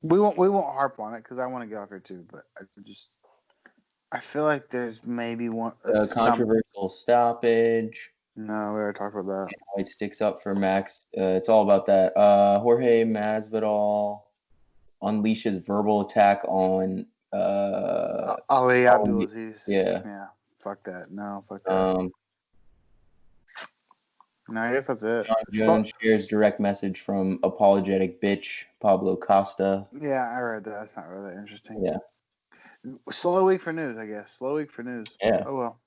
We won't harp on it because I want to get off here too. But I feel like there's maybe one controversial stoppage. No, we already talked about that. White sticks up for Max. It's all about that. Jorge Masvidal. unleashes verbal attack on Ali Ali. Abdulaziz. Yeah. Yeah. Fuck that. No, fuck that. Um, No, I guess that's it. John Jones shares direct message from apologetic bitch Pablo Costa. Yeah, I read that. That's not really that interesting. Yeah. Slow week for news, I guess. Slow week for news. Yeah. Oh well.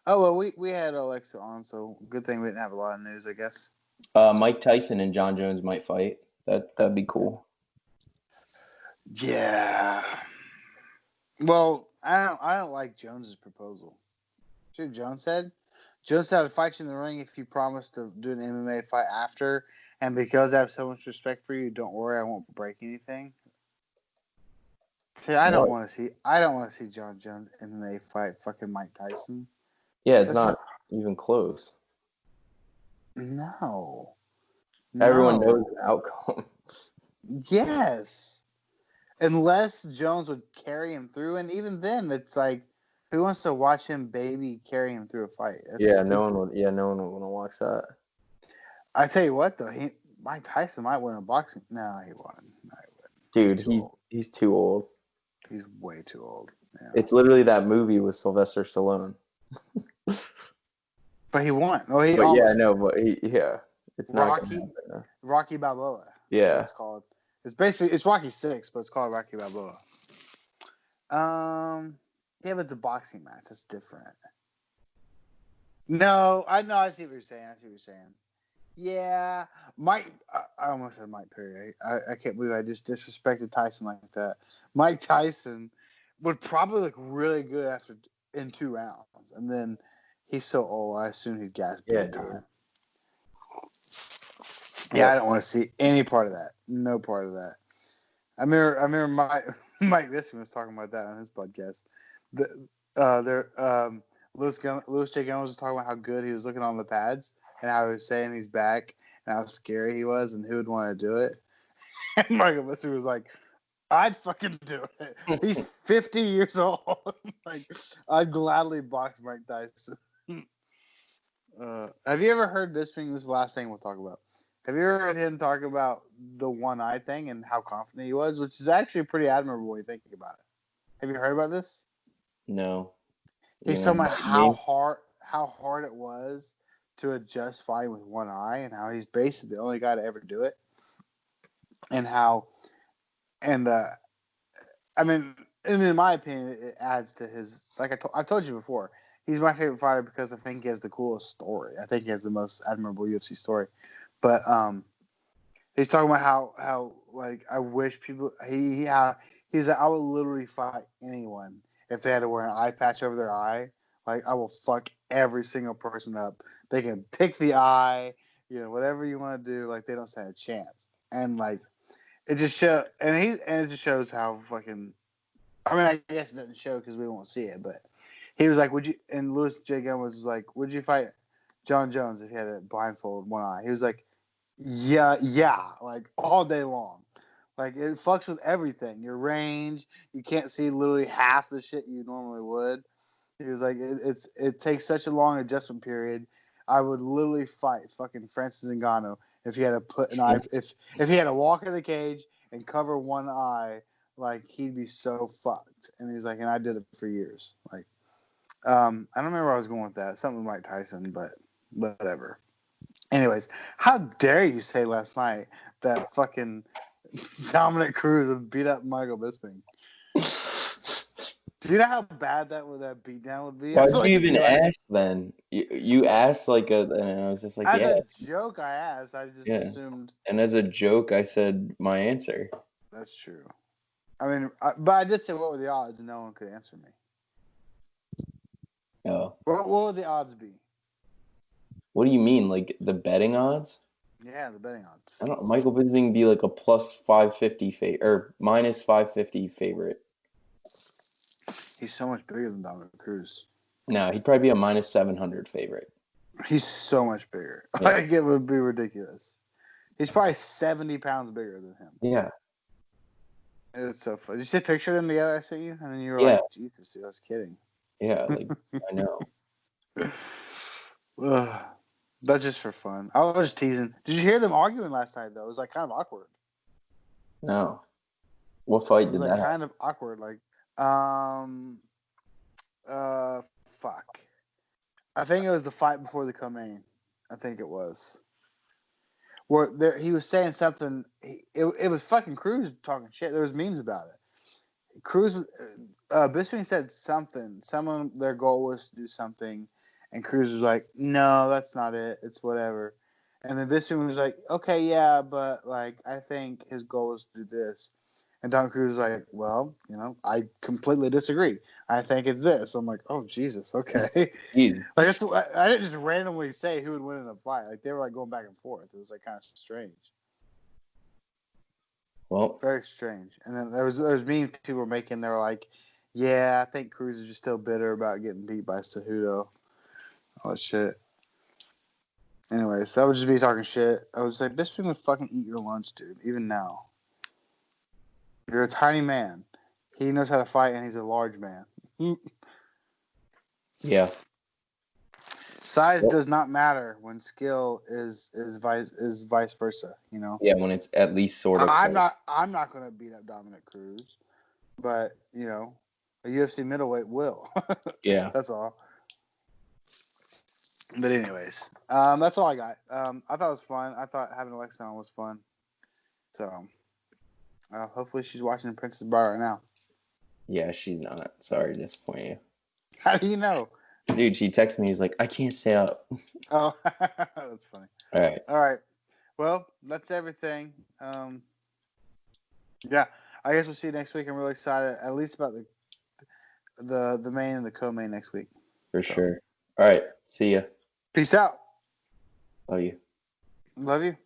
Oh well, we had Alexa on, so good thing we didn't have a lot of news, I guess. Mike Tyson and John Jones might fight. That'd be cool. Yeah. Well, I don't like Jones's proposal. See what Jones said? Jones said I'd fight you in the ring if you promise to do an MMA fight after, and because I have so much respect for you, don't worry, I won't break anything. See, I don't want to see John Jones MMA fight fucking Mike Tyson. Yeah, it's not even close. No. Everyone knows the outcome. Yes. Unless Jones would carry him through, and even then, it's like, who wants to watch him baby carry him through a fight? That's Yeah, stupid. no one would want to watch that. I tell you what, though, Mike Tyson might win a boxing. No, he won't. No, he wouldn't. Dude, he's too old. He's way too old. Yeah. It's literally that movie with Sylvester Stallone. But he won. Oh, But yeah, I know, but it's not Rocky. gonna happen. Rocky Balboa. Yeah. That's what it's called. It's Rocky 6, but it's called Rocky Balboa. Yeah, but it's a boxing match. It's different. No, I see what you're saying. Yeah, Mike. I almost said Mike Perry. I can't believe I just disrespected Tyson like that. Mike Tyson would probably look really good in 2 rounds, and then he's so old. I assume he'd gas big time. Yeah, I don't want to see any part of that. No part of that. I remember Mike Bisping was talking about that on his podcast. Louis J. Gomez was talking about how good he was looking on the pads and how he was saying he's back and how scary he was and who would want to do it. And Michael Bisping was like, I'd fucking do it. He's 50 years old. Like, I'd gladly box Mike Tyson. Have you ever heard Bisping? This is the last thing we'll talk about. Have you ever heard him talk about the one eye thing and how confident he was, which is actually pretty admirable when you think about it. Have you heard about this? No. He's talking about how hard it was to adjust fighting with one eye, and how he's basically the only guy to ever do it, and I mean, in my opinion, it adds to his. Like I told you before, he's my favorite fighter because I think he has the coolest story. I think he has the most admirable UFC story. But he's talking about how like I wish people he's like, I would literally fight anyone if they had to wear an eye patch over their eye. Like, I will fuck every single person up. They can pick the eye, whatever you want to do. Like, they don't stand a chance. And like, it just shows, and it just shows how fucking. I mean, I guess it doesn't show because we won't see it, but he was like, "Would you?" And Louis J. Gomez was like, "Would you fight John Jones if he had a blindfold one eye?" He was like, Yeah, like all day long. Like, it fucks with everything. Your range, you can't see literally half the shit you normally would. He was like, it takes such a long adjustment period. I would literally fight fucking Francis Ngannou if he had to put an eye, if he had to walk in the cage and cover one eye, like, he'd be so fucked. And he's like, and I did it for years. Like, I don't remember where I was going with that. Something with Mike Tyson, but whatever. Anyways, how dare you say last night that fucking Dominic Cruz would beat up Michael Bisping? Do you know how bad that beatdown would be? Why did you even ask then? You asked and I was just like, as yeah. a joke, I asked. I just assumed. And as a joke, I said my answer. That's true. I mean, but I did say what were the odds, and no one could answer me. Oh. What would the odds be? What do you mean, like the betting odds? Yeah, the betting odds. I don't. Michael Bisping be like a plus 550 or minus 550 favorite. He's so much bigger than Dominic Cruz. No, he'd probably be a minus 700 favorite. He's so much bigger. Yeah. Like, it would be ridiculous. He's probably 70 pounds bigger than him. Yeah. It's so funny. Did you see a picture of them together I sent you? And then you were like, Jesus, dude, I was kidding. Yeah, like, I know. That's just for fun. I was just teasing. Did you hear them arguing last night, though? It was like kind of awkward. No. What It fight was did like that kind of awkward. Like, fuck. I think it was the fight before the co-main. I think it was. Where he was saying something. It was fucking Cruz talking shit. There was memes about it. Cruz, Bisping said something. Someone, their goal was to do something, and Cruz was like, "No, that's not it. It's whatever." And then Bisping was like, "Okay, yeah, but like, I think his goal is to do this." And Tom Cruise was like, "Well, I completely disagree. I think it's this." I'm like, "Oh Jesus, okay." at? Jeez. Like that's I didn't just randomly say who would win in a fight. Like they were like going back and forth. It was like kind of strange. Well, Very strange. And then there was memes people were making. They were like, "Yeah, I think Cruz is just still bitter about getting beat by Cejudo." All that shit. Anyways, that would just be talking shit. I would say, Bisping would fucking eat your lunch, dude. Even now, you're a tiny man. He knows how to fight, and he's a large man. yeah. Size Well, does not matter when skill is vice versa. yeah, when it's at least sort of. I'm not gonna beat up Dominic Cruz, but a UFC middleweight will. Yeah. That's all. But anyways, that's all I got. I thought it was fun. I thought having Alexa on was fun. So hopefully she's watching Princess Bride right now. Yeah, she's not. Sorry to disappoint you. How do you know? Dude, she texted me. He's like, I can't stay up. Oh, that's funny. All right. All right. Well, that's everything. Yeah, I guess we'll see you next week. I'm really excited, at least about the main and the co-main next week. For sure. All right. See ya. Peace out. Love you. Love you.